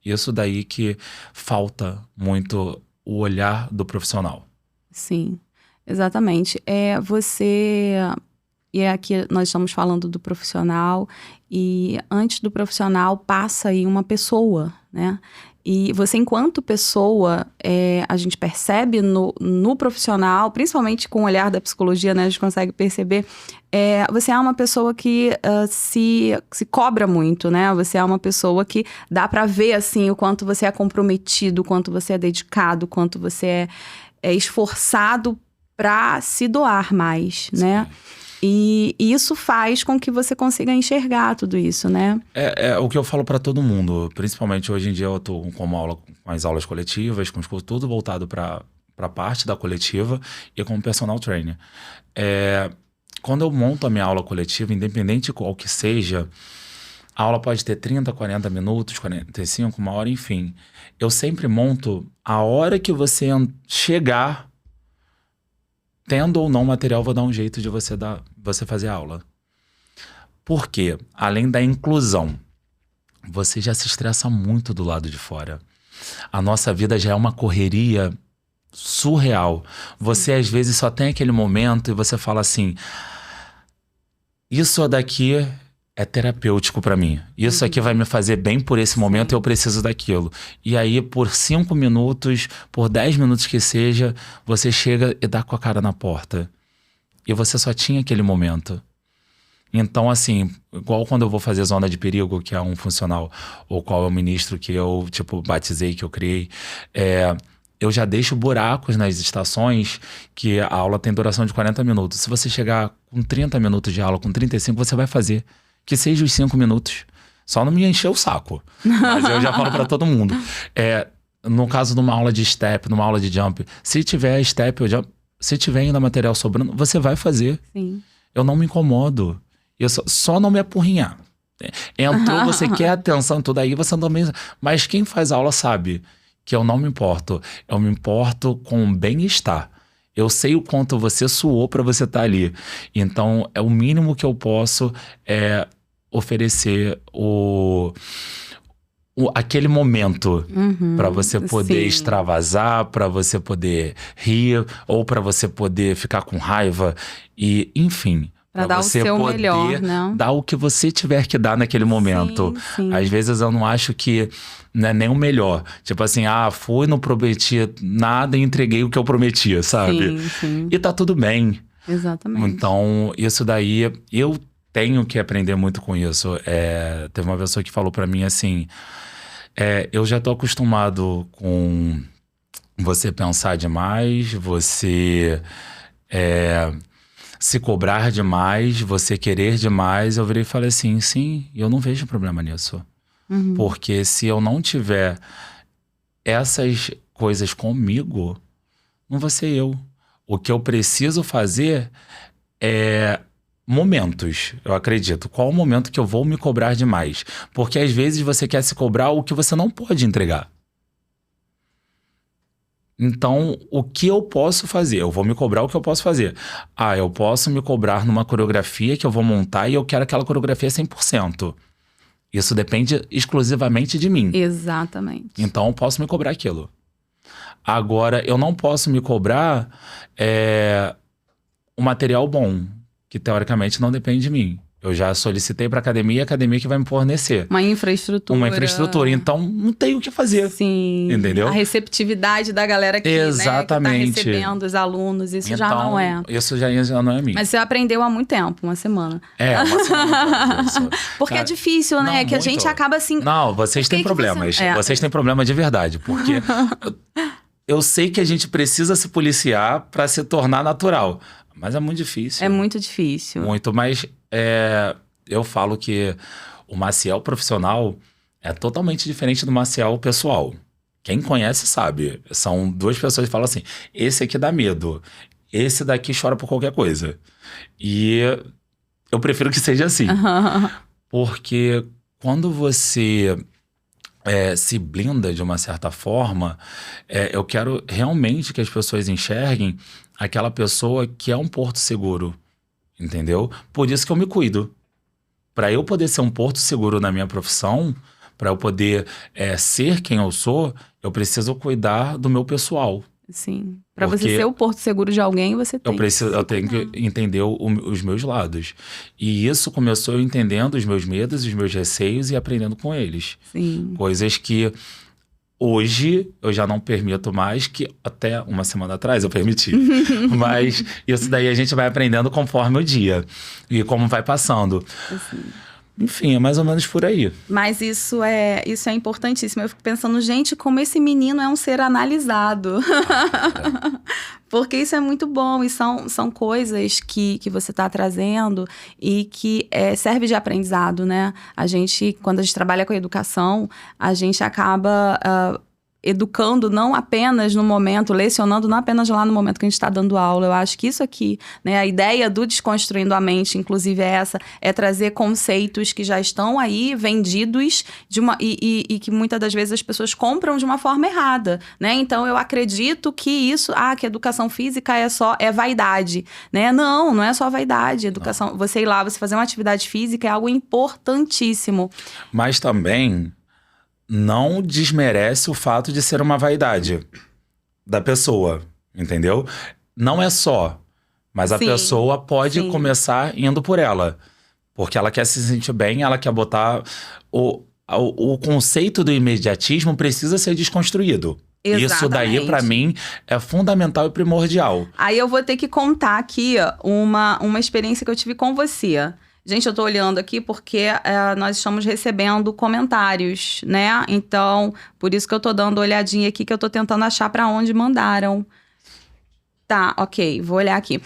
Isso daí que falta muito o olhar do profissional. Sim, exatamente. E aqui nós estamos falando do profissional, e antes do profissional passa aí uma pessoa, né? E você, enquanto pessoa, a gente percebe no profissional, principalmente com o olhar da psicologia, né? A gente consegue perceber, você é uma pessoa que se cobra muito, né? Você é uma pessoa que dá para ver, assim, o quanto você é comprometido, o quanto você é dedicado, o quanto você é esforçado para se doar mais, né? E isso faz com que você consiga enxergar tudo isso, né? É o que eu falo para todo mundo, principalmente hoje em dia eu tô com as aulas coletivas, com os cursos, tudo voltado para a parte da coletiva e como personal trainer. Quando eu monto a minha aula coletiva, independente de qual que seja, a aula pode ter 30, 40 minutos, 45, 1 hora, enfim. Eu sempre monto a hora que você chegar, tendo ou não material, vou dar um jeito de você fazer a aula. Por quê? Além da inclusão, você já se estressa muito do lado de fora. A nossa vida já é uma correria surreal. Você, às vezes, só tem aquele momento e você fala assim, isso daqui é terapêutico pra mim. Isso aqui vai me fazer bem por esse momento e eu preciso daquilo. E aí, por 5 minutos, por 10 minutos que seja, você chega e dá com a cara na porta. E você só tinha aquele momento. Então, assim, igual quando eu vou fazer Zona de Perigo, que é um funcional, ou qual é o ministro que eu, batizei, que eu criei, eu já deixo buracos nas estações que a aula tem duração de 40 minutos. Se você chegar com 30 minutos de aula, com 35, você vai fazer. Que seja os 5 minutos. Só não me encher o saco. Mas eu já falo pra todo mundo. No caso de uma aula de step, numa aula de jump, se tiver step ou jump, se tiver ainda material sobrando, você vai fazer. Sim. Eu não me incomodo. Eu só não me apurrinhar. Entrou, você quer atenção, tudo aí, você não me... Mas quem faz aula sabe que eu não me importo. Eu me importo com o bem-estar. Eu sei o quanto você suou para você estar ali. Então, o mínimo que eu posso oferecer aquele momento para você poder extravasar, para você poder rir, ou para você poder ficar com raiva. E, enfim, para dar você o seu poder melhor, né? dar o que você tiver que dar naquele momento. Sim. Às vezes eu não acho que não é nem o melhor. Tipo assim, fui, não prometi nada e entreguei o que eu prometia, sabe? Sim. E tá tudo bem. Exatamente. Então, isso daí, eu tenho que aprender muito com isso. Teve uma pessoa que falou pra mim assim, eu já tô acostumado com você pensar demais, você se cobrar demais, você querer demais. Eu virei e falei assim, sim, eu não vejo problema nisso. Porque se eu não tiver essas coisas comigo, não vou ser eu. O que eu preciso fazer é momentos, eu acredito. Qual o momento que eu vou me cobrar demais? Porque às vezes você quer se cobrar o que você não pode entregar. Então, o que eu posso fazer? Eu vou me cobrar o que eu posso fazer. Eu posso me cobrar numa coreografia que eu vou montar e eu quero aquela coreografia 100%. Isso depende exclusivamente de mim. Exatamente. Então, eu posso me cobrar aquilo. Agora, eu não posso me cobrar um material bom, que teoricamente não depende de mim. Eu já solicitei para a academia que vai me fornecer. Uma infraestrutura. Uma infraestrutura. Então, não tem o que fazer. Sim. Entendeu? A receptividade da galera que, exatamente, né, que tá recebendo os alunos, isso então, já não é. Isso já não é mim. Mas você aprendeu há muito tempo, uma semana. Uma semana. Porque é difícil, né? Não, que a muito. gente acaba assim... Não, vocês têm problemas. Vocês têm problema de verdade. Porque eu sei que a gente precisa se policiar para se tornar natural. Mas é muito difícil. É muito difícil. Muito, mas eu falo que o Maciel profissional é totalmente diferente do Maciel pessoal. Quem conhece sabe. São duas pessoas que falam assim, esse aqui dá medo, esse daqui chora por qualquer coisa. E eu prefiro que seja assim. Porque quando você se blinda de uma certa forma, eu quero realmente que as pessoas enxerguem aquela pessoa que é um porto seguro, entendeu? Por isso que eu me cuido. Para eu poder ser um porto seguro na minha profissão, para eu poder ser quem eu sou, eu preciso cuidar do meu pessoal. Sim. Para você ser o porto seguro de alguém, você tem eu tenho que entender os meus lados. E isso começou eu entendendo os meus medos, os meus receios e aprendendo com eles. Sim. Coisas que hoje eu já não permito mais, que até uma semana atrás eu permiti. Mas isso daí a gente vai aprendendo conforme o dia e como vai passando. Assim. Enfim, é mais ou menos por aí. Mas isso é importantíssimo. Eu fico pensando, gente, como esse menino é um ser analisado. Porque isso é muito bom e são coisas que você está trazendo e que serve de aprendizado, né? Quando a gente trabalha com a educação, a gente acaba educando não apenas no momento, lecionando não apenas lá no momento que a gente está dando aula. Eu acho que isso aqui, né, a ideia do Desconstruindo a Mente, inclusive é trazer conceitos que já estão aí vendidos e que muitas das vezes as pessoas compram de uma forma errada, né? Então eu acredito que que educação física é vaidade, né? Não é só vaidade. Educação, você ir lá, você fazer uma atividade física é algo importantíssimo. Mas também não desmerece o fato de ser uma vaidade da pessoa, entendeu? Não é só, mas a pessoa pode começar indo por ela, porque ela quer se sentir bem, ela quer botar... O conceito do imediatismo precisa ser desconstruído. Exatamente. Isso daí, pra mim, é fundamental e primordial. Aí eu vou ter que contar aqui uma experiência que eu tive com você. Gente, eu tô olhando aqui porque nós estamos recebendo comentários, né? Então, por isso que eu tô dando olhadinha aqui, que eu tô tentando achar pra onde mandaram. Tá, ok, vou olhar aqui.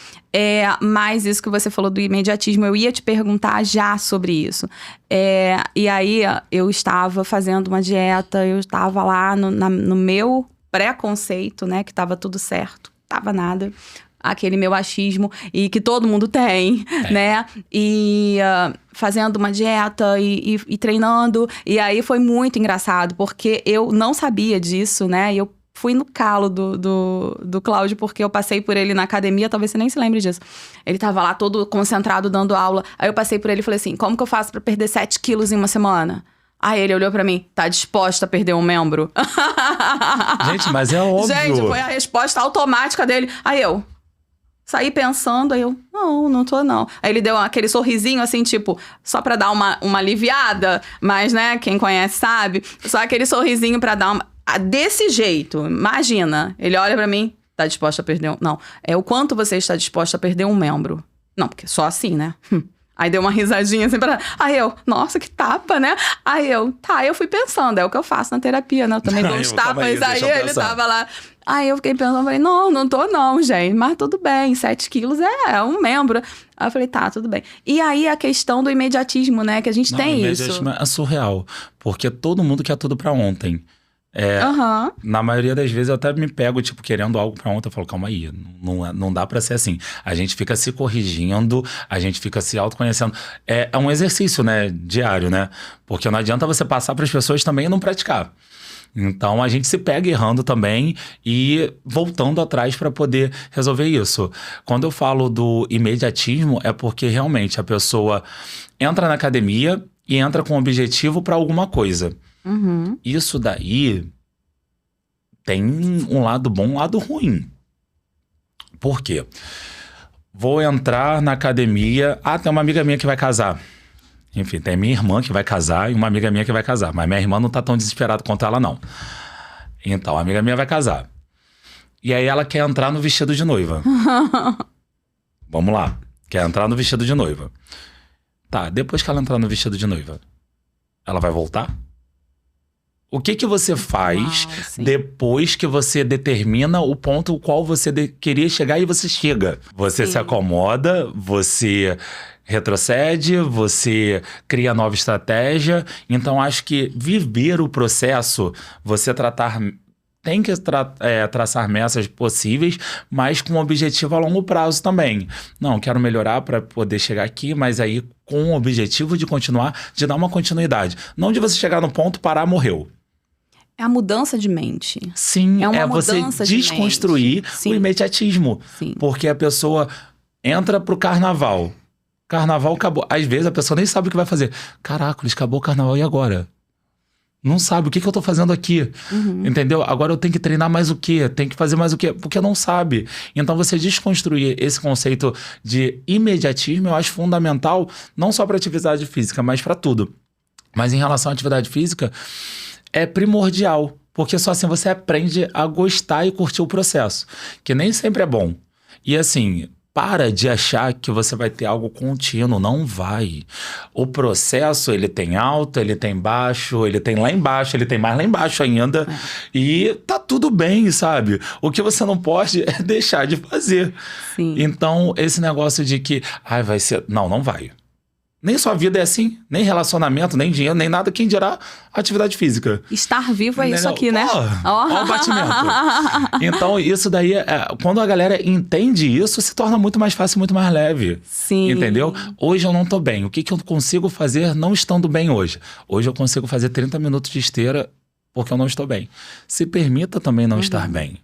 Mas isso que você falou do imediatismo, eu ia te perguntar já sobre isso. E aí, eu estava fazendo uma dieta, eu estava lá no meu preconceito, né? Que tava tudo certo, tava nada. Aquele meu achismo, e que todo mundo tem, né? E fazendo uma dieta e treinando. E aí foi muito engraçado, porque eu não sabia disso, né? E eu fui no calo do Cláudio, porque eu passei por ele na academia, talvez você nem se lembre disso. Ele tava lá todo concentrado dando aula. Aí eu passei por ele e falei assim, como que eu faço pra perder 7 quilos em uma semana? Aí ele olhou pra mim, tá disposta a perder um membro? Gente, mas é óbvio. Gente, foi a resposta automática dele. Aí eu... Saí pensando, aí eu, não tô não. Aí ele deu aquele sorrisinho assim, tipo, só pra dar uma aliviada. Mas, né, quem conhece sabe. Só aquele sorrisinho pra dar uma... Desse jeito, imagina. Ele olha pra mim, tá disposta a perder um... Não, o quanto você está disposta a perder um membro. Não, porque só assim, né? Aí deu uma risadinha assim pra... Aí eu, nossa, que tapa, né? Aí eu fui pensando, é o que eu faço na terapia, né? Eu também dou uns tapas, aí ele tava lá... Aí eu fiquei pensando, falei, não tô não, gente. Mas tudo bem, 7 quilos é um membro. Aí eu falei, tá, tudo bem. E aí a questão do imediatismo, né? Que a gente tem isso. O imediatismo é surreal. Porque todo mundo quer tudo pra ontem. Na maioria das vezes eu até me pego, tipo, querendo algo pra ontem. Eu falo, calma aí, não dá pra ser assim. A gente fica se corrigindo, a gente fica se autoconhecendo. É um exercício, né, diário, né? Porque não adianta você passar pras pessoas também e não praticar. Então a gente se pega errando também e voltando atrás para poder resolver isso. Quando eu falo do imediatismo, é porque realmente a pessoa entra na academia e entra com objetivo para alguma coisa. Uhum. Isso daí tem um lado bom, um lado ruim. Por quê? vou entrar na academia. Ah, tem uma amiga minha que vai casar. Enfim, tem minha irmã que vai casar e uma amiga minha que vai casar. Mas minha irmã não tá tão desesperada quanto ela, não. Então, a amiga minha vai casar. E aí ela quer entrar no vestido de noiva. Vamos lá. Quer entrar no vestido de noiva. Tá, depois que ela entrar no vestido de noiva, ela vai voltar? O que você faz depois que você determina o ponto ao qual você queria chegar e você chega? Você se acomoda, você retrocede, você cria nova estratégia. Então, acho que viver o processo, você tem que traçar metas possíveis, mas com objetivo a longo prazo também. Não, quero melhorar para poder chegar aqui, mas aí com o objetivo de continuar, de dar uma continuidade. Não de você chegar no ponto, parar, morreu. É a mudança de mente. Sim, é você desconstruir o imediatismo. Sim. Porque a pessoa entra pro carnaval. Carnaval acabou. Às vezes a pessoa nem sabe o que vai fazer. Caraca, acabou o carnaval, e agora? Não sabe o que eu tô fazendo aqui, entendeu? Agora eu tenho que treinar mais o quê? Tenho que fazer mais o quê? Porque não sabe. Então você desconstruir esse conceito de imediatismo eu acho fundamental, não só para atividade física, mas para tudo. Mas em relação à atividade física, é primordial, porque só assim você aprende a gostar e curtir o processo, que nem sempre é bom. E assim, para de achar que você vai ter algo contínuo, não vai. O processo, ele tem alto, ele tem baixo, ele tem lá embaixo, ele tem mais lá embaixo ainda. E tá tudo bem, sabe? O que você não pode é deixar de fazer. Sim. Então, esse negócio de que, vai ser... Não vai. Nem sua vida é assim, nem relacionamento, nem dinheiro, nem nada. Quem dirá atividade física. Estar vivo é isso aqui, né? Ó o batimento. Então, isso daí, quando a galera entende isso, se torna muito mais fácil, muito mais leve. Sim. Entendeu? Hoje eu não tô bem. O que eu consigo fazer não estando bem hoje? Hoje eu consigo fazer 30 minutos de esteira porque eu não estou bem. Se permita também não estar bem.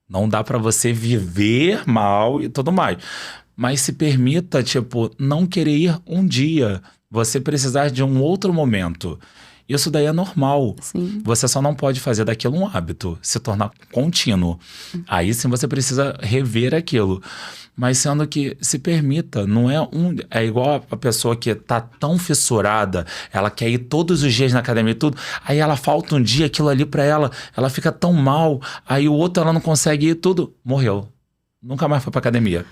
Não dá pra você viver mal e tudo mais. Mas se permita, não querer ir um dia. Você precisar de um outro momento. Isso daí é normal. Sim. Você só não pode fazer daquilo um hábito, se tornar contínuo. Aí sim você precisa rever aquilo. Mas sendo que se permita, não é é igual a pessoa que tá tão fissurada, ela quer ir todos os dias na academia e tudo, aí ela falta um dia, aquilo ali pra ela fica tão mal, aí o outro ela não consegue ir, tudo, morreu. Nunca mais foi pra academia.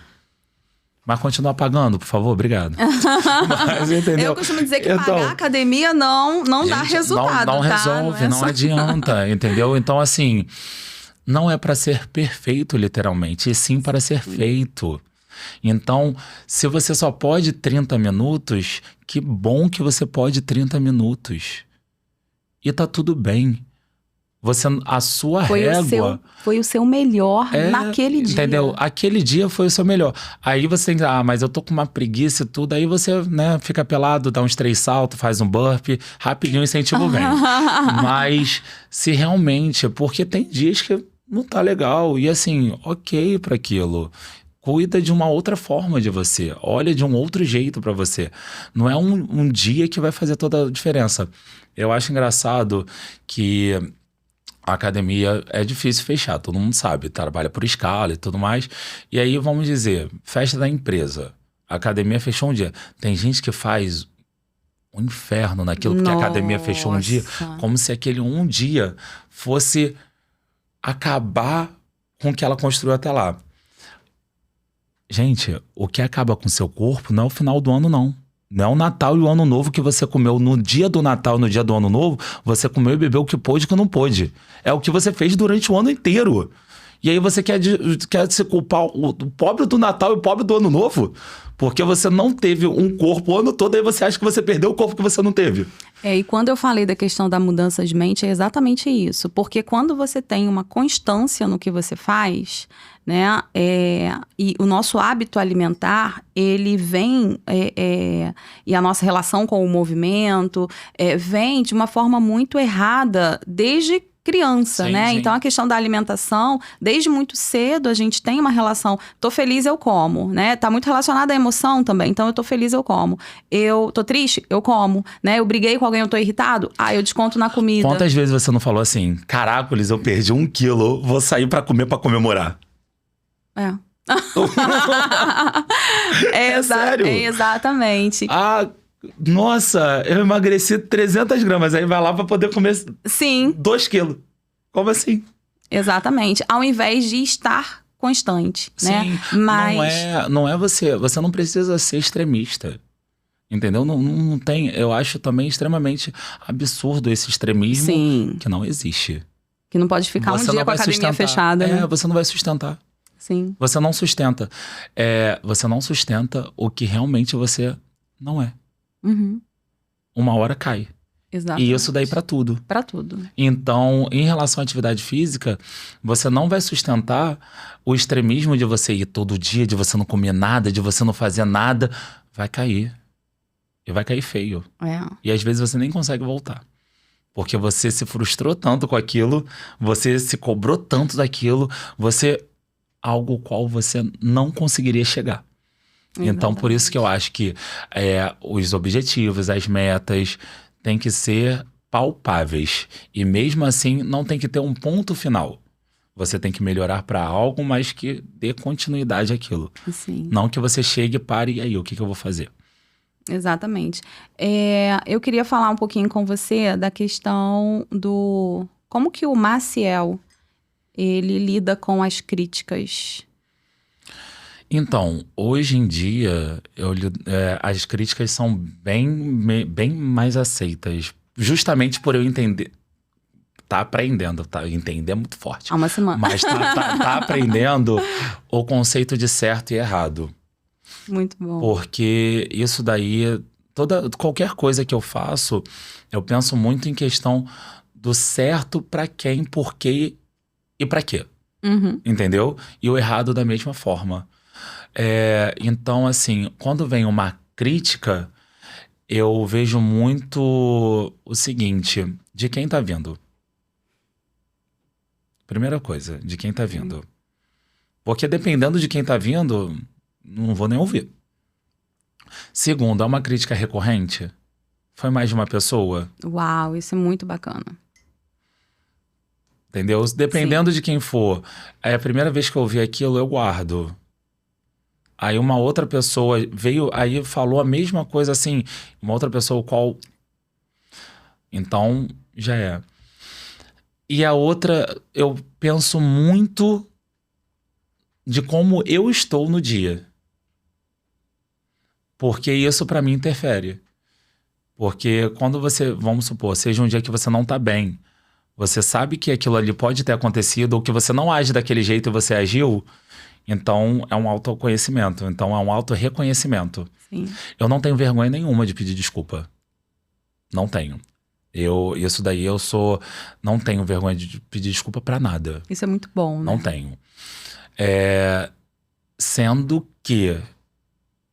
Mas continua pagando, por favor, obrigado. Mas, entendeu? Eu costumo dizer que pagar academia não dá resultado, não resolve, não adianta, entendeu? Então, assim, não é para ser perfeito, literalmente, e sim para ser feito. Então, se você só pode 30 minutos, que bom que você pode 30 minutos. E tá tudo bem. A sua régua... Foi o seu melhor naquele dia. Entendeu? Aquele dia foi o seu melhor. Aí você tem que... mas eu tô com uma preguiça e tudo. Aí você, fica pelado, dá uns 3 saltos, faz um burpee. Rapidinho o incentivo vem. Mas se realmente... Porque tem dias que não tá legal. E assim, ok pra aquilo. Cuida de uma outra forma de você. Olha de um outro jeito pra você. Não é um dia que vai fazer toda a diferença. Eu acho engraçado que... A academia é difícil fechar, todo mundo sabe, trabalha por escala e tudo mais. E aí, vamos dizer, festa da empresa. A academia fechou um dia. Tem gente que faz um inferno naquilo, porque a academia fechou um dia, como se aquele um dia fosse acabar com o que ela construiu até lá. Gente, o que acaba com o seu corpo não é o final do ano, não. Não é o Natal e o Ano Novo que você comeu no dia do Natal e no dia do Ano Novo, você comeu e bebeu o que pôde e o que não pôde. É o que você fez durante o ano inteiro. E aí você quer se culpar o pobre do Natal e o pobre do Ano Novo? Porque você não teve um corpo o ano todo, aí você acha que você perdeu o corpo que você não teve. E quando eu falei da questão da mudança de mente, é exatamente isso. Porque quando você tem uma constância no que você faz, né? E o nosso hábito alimentar, ele vem... e a nossa relação com o movimento vem de uma forma muito errada desde criança, sim, né? Sim. Então, a questão da alimentação, desde muito cedo, a gente tem uma relação. Tô feliz, eu como, né? Tá muito relacionada à emoção também. Então, eu tô feliz, eu como. Eu tô triste, eu como, né? Eu briguei com alguém, eu tô irritado, eu desconto na comida. Quantas vezes você não falou assim, caracoles, eu perdi 1 quilo, vou sair pra comer pra comemorar? Sério? Exatamente. Ah, nossa, eu emagreci 300 gramas. Aí vai lá pra poder comer Sim, 2 quilos. Como assim? exatamente. Ao invés de estar constante, né? Sim, Mas não é você. Você não precisa ser extremista. Entendeu? Não tem. Eu acho também extremamente absurdo esse extremismo sim, que não existe. que não pode ficar um Você dia não com a vai academia sustentar. fechada, né? Você não vai sustentar. Sim, Você não sustenta. Você não sustenta o que realmente você não é. uhum, Uma hora cai. exatamente. E isso daí pra tudo. Pra tudo. Então, em relação à atividade física, você não vai sustentar o extremismo de você ir todo dia, de você não comer nada, de você não fazer nada. Vai cair. E vai cair feio. É. E às vezes você nem consegue voltar. Porque você se frustrou tanto com aquilo, você se cobrou tanto daquilo, algo qual você não conseguiria chegar. Então, por isso que eu acho que os objetivos, as metas, têm que ser palpáveis. E mesmo assim, não tem que ter um ponto final. Você tem que melhorar para algo, mas que dê continuidade àquilo. Sim. Não que você chegue e pare, e aí, o que eu vou fazer? Exatamente. Eu queria falar um pouquinho com você da questão do... Como que o Maciel, ele lida com as críticas? Então, hoje em dia, as críticas são bem mais aceitas. Justamente por eu entender. Tá aprendendo, tá? Entender é muito forte. Há uma semana. Mas tá aprendendo o conceito de certo e errado. Muito bom. Porque isso daí, qualquer coisa que eu faço, eu penso muito em questão do certo pra quem, por quê e pra quê. Uhum. Entendeu? E o errado da mesma forma. Então, assim, quando vem uma crítica, eu vejo muito o seguinte: de quem tá vindo? Primeira coisa, de quem tá vindo. Porque dependendo de quem tá vindo, não vou nem ouvir. Segundo, é uma crítica recorrente? Foi mais de uma pessoa? Uau, isso é muito bacana. Entendeu? Dependendo de quem for, é a primeira vez que eu ouvi aquilo, eu guardo. Aí uma outra pessoa veio, aí falou a mesma coisa assim, uma outra pessoa qual... Então, já é. E a outra, eu penso muito de como eu estou no dia. Porque isso pra mim interfere. Porque quando você, vamos supor, seja um dia que você não tá bem, você sabe que aquilo ali pode ter acontecido, ou que você não age daquele jeito e você agiu, então é um autoconhecimento, então é um autorreconhecimento. Sim. Eu não tenho vergonha nenhuma de pedir desculpa. Não tenho. Isso daí não tenho vergonha de pedir desculpa pra nada. Isso é muito bom, né? Não tenho. Sendo que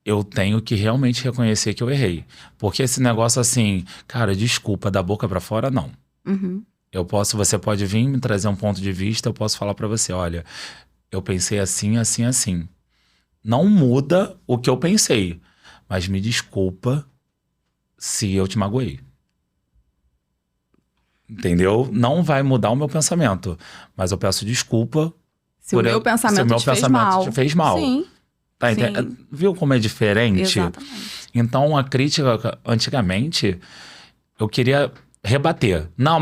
eu tenho que realmente reconhecer que eu errei. Porque esse negócio assim, cara, desculpa, da boca pra fora, não. Uhum. Você pode vir me trazer um ponto de vista, eu posso falar pra você, olha, eu pensei assim, assim, assim. Não muda o que eu pensei, mas me desculpa se eu te magoei. Entendeu? Não vai mudar o meu pensamento, mas eu peço desculpa Se o meu pensamento te fez mal. Sim. Tá, Sim. Viu como é diferente? Exatamente. Então, a crítica, antigamente, eu queria rebater. Não,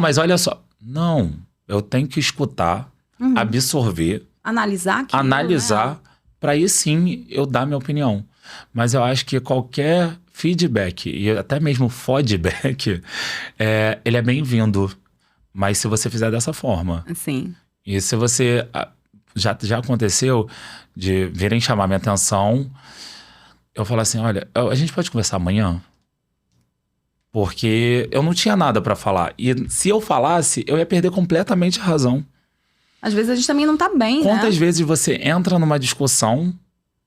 mas olha só. Não, eu tenho que escutar, absorver, Analisar aquilo, analisar, né? para aí sim eu dar minha opinião. Mas eu acho que qualquer feedback, e até mesmo feedback, ele é bem-vindo. Mas se você fizer dessa forma. Sim. E se você... Já aconteceu de virem chamar minha atenção, eu falo assim, olha, a gente pode conversar amanhã? Porque eu não tinha nada pra falar. E se eu falasse, eu ia perder completamente a razão. Às vezes a gente também não tá bem, Quantas né? vezes você entra numa discussão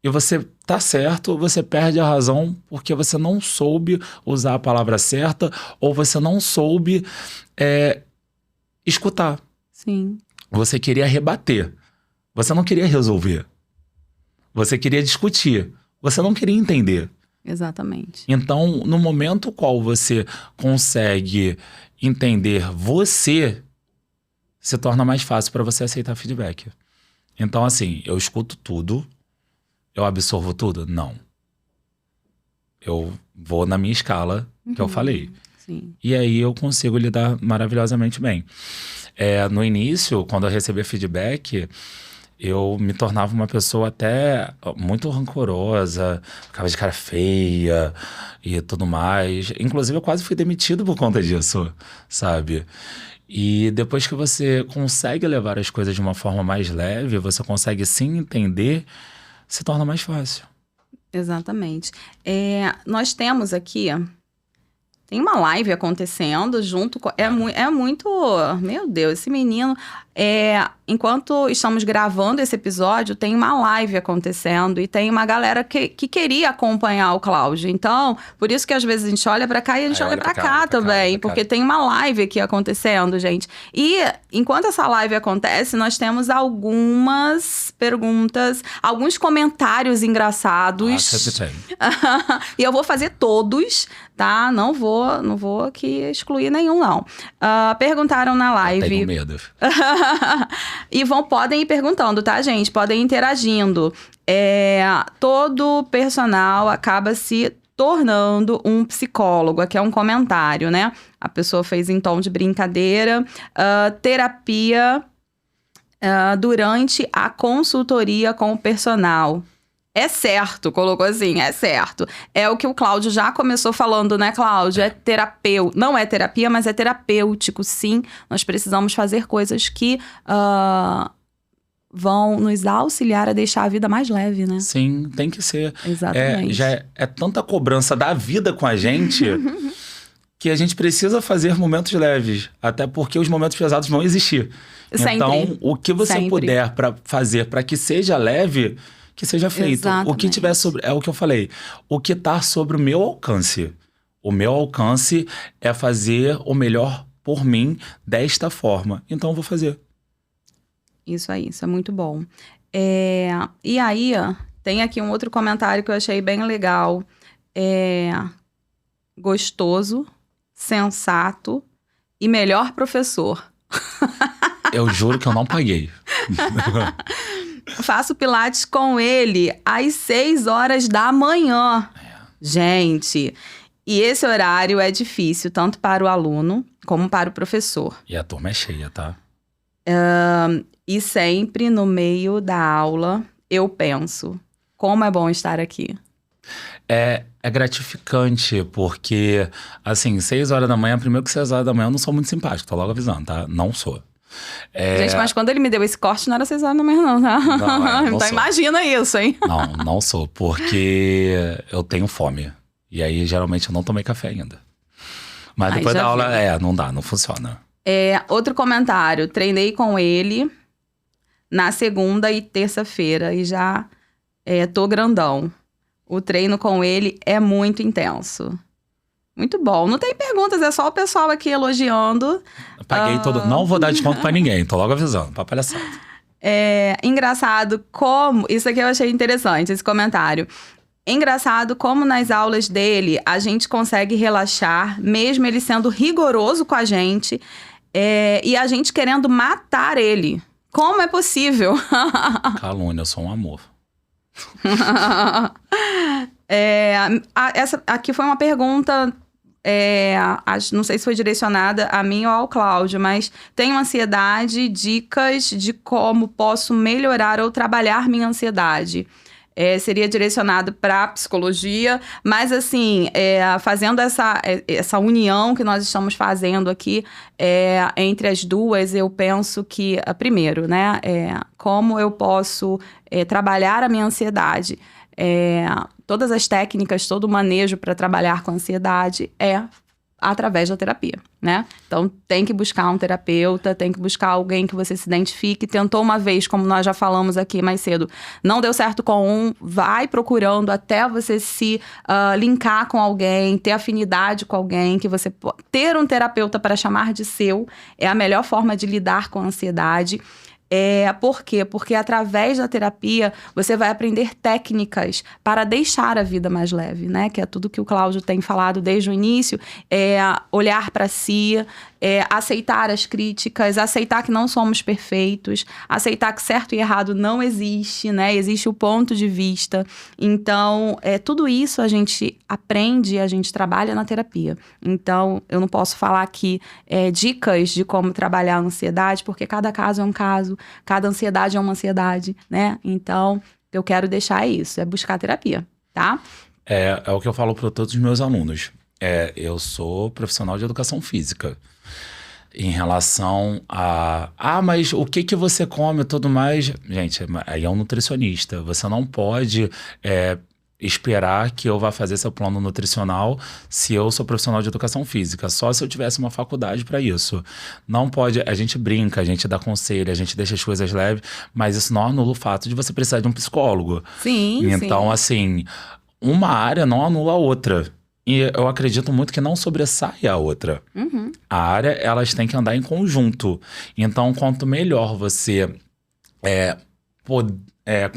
e você tá certo, você perde a razão porque você não soube usar a palavra certa ou você não soube escutar. Sim. Você queria rebater. Você não queria resolver. Você queria discutir. Você não queria entender. Exatamente. Então, no momento qual você consegue entender você, se torna mais fácil para você aceitar feedback. Então, assim, eu escuto tudo, eu absorvo tudo? Não. Eu vou na minha escala que eu falei. Sim. E aí eu consigo lidar maravilhosamente bem. No início, quando eu recebia feedback, eu me tornava uma pessoa até muito rancorosa, ficava de cara feia e tudo mais. Inclusive, eu quase fui demitido por conta disso, sabe? E depois que você consegue levar as coisas de uma forma mais leve, você consegue sim entender, se torna mais fácil. Exatamente. Nós temos aqui... Tem uma live acontecendo junto com... É muito... Meu Deus, esse menino... Enquanto estamos gravando esse episódio, tem uma live acontecendo e tem uma galera que queria acompanhar o Cláudio. Então, por isso que às vezes a gente olha pra cá e a gente olha pra cá também. Porque tem uma live aqui acontecendo, gente. E enquanto essa live acontece, nós temos algumas perguntas, alguns comentários engraçados. Sempre tem. E eu vou fazer todos, tá? Não vou aqui excluir nenhum, não. Perguntaram na live... Tenho medo. E podem ir perguntando, tá, gente? Podem ir interagindo. Todo personal acaba se tornando um psicólogo. Aqui é um comentário, né? A pessoa fez em tom de brincadeira. Terapia durante a consultoria com o personal. É certo, colocou assim, é certo. É o que o Cláudio já começou falando, né, Cláudio? Não é terapia, mas é terapêutico, sim. Nós precisamos fazer coisas que vão nos auxiliar a deixar a vida mais leve, né? Sim, tem que ser. Exatamente. Já é tanta cobrança da vida com a gente que a gente precisa fazer momentos leves. Até porque os momentos pesados vão existir. Sempre. Então, o que você Sempre. puder fazer para que seja leve... que seja feito. Exatamente. O que tiver sobre... É o que eu falei. O que tá sobre o meu alcance. O meu alcance é fazer o melhor por mim desta forma. Então, eu vou fazer. Isso aí, isso é muito bom. E aí, tem aqui um outro comentário que eu achei bem legal. Gostoso, sensato e melhor professor. Eu juro que eu não paguei. Faço pilates com ele às 6 horas da manhã. Gente, e esse horário é difícil, tanto para o aluno como para o professor. E a turma é cheia, tá? E sempre no meio da aula, eu penso, como é bom estar aqui. É gratificante, porque, assim, 6 horas da manhã, primeiro que 6 horas da manhã eu não sou muito simpático, tô logo avisando, tá? Não sou. Gente, mas quando ele me deu esse corte, não era 6 horas da manhã, não, tá? Não então sou. imagina isso, hein? Não sou, porque eu tenho fome. E aí, geralmente, eu não tomei café ainda. Mas Aí depois já da aula, viu. não dá, não funciona. Outro comentário, treinei com ele na segunda e terça-feira e já tô grandão. O treino com ele é muito intenso. Muito bom. Não tem perguntas, é só o pessoal aqui elogiando. Eu paguei todo... Não vou dar desconto pra ninguém, tô logo avisando, pra palhaçada. Engraçado como... Isso aqui eu achei interessante, esse comentário. Engraçado como nas aulas dele a gente consegue relaxar, mesmo ele sendo rigoroso com a gente, e a gente querendo matar ele. Como é possível? Calúnia, eu sou um amor. Essa aqui foi uma pergunta, não sei se foi direcionada a mim ou ao Cláudio, mas tenho ansiedade, dicas de como posso melhorar ou trabalhar minha ansiedade. Seria direcionado para psicologia, mas assim, fazendo essa união que nós estamos fazendo aqui entre as duas, eu penso que, primeiro, né, como eu posso trabalhar a minha ansiedade. Todas as técnicas, todo o manejo para trabalhar com a ansiedade através da terapia, né? Então, tem que buscar um terapeuta, tem que buscar alguém que você se identifique. Tentou uma vez, como nós já falamos aqui mais cedo, não deu certo com um, vai procurando até você se linkar com alguém, ter afinidade com alguém, que você ter um terapeuta para chamar de seu é a melhor forma de lidar com a ansiedade. Por quê? Porque através da terapia você vai aprender técnicas para deixar a vida mais leve, né? Que é tudo que o Cláudio tem falado desde o início, olhar para si, aceitar as críticas, aceitar que não somos perfeitos, aceitar que certo e errado não existe, né? Existe o ponto de vista. Então, tudo isso a gente aprende, a gente trabalha na terapia. Então, eu não posso falar aqui dicas de como trabalhar a ansiedade, porque cada caso é um caso, cada ansiedade é uma ansiedade, né? Então, eu quero deixar isso, é buscar terapia, tá? É o que eu falo para todos os meus alunos. Eu sou profissional de educação física. Em relação a... mas o que você come e tudo mais... Gente, aí é um nutricionista. Você não pode esperar que eu vá fazer seu plano nutricional se eu sou profissional de educação física. Só se eu tivesse uma faculdade para isso. Não pode... A gente brinca, a gente dá conselho, a gente deixa as coisas leves, mas isso não anula o fato de você precisar de um psicólogo. Sim, então, assim, uma área não anula a outra. E eu acredito muito que não sobressaia a outra. Uhum. A área, elas têm que andar em conjunto. Então, quanto melhor você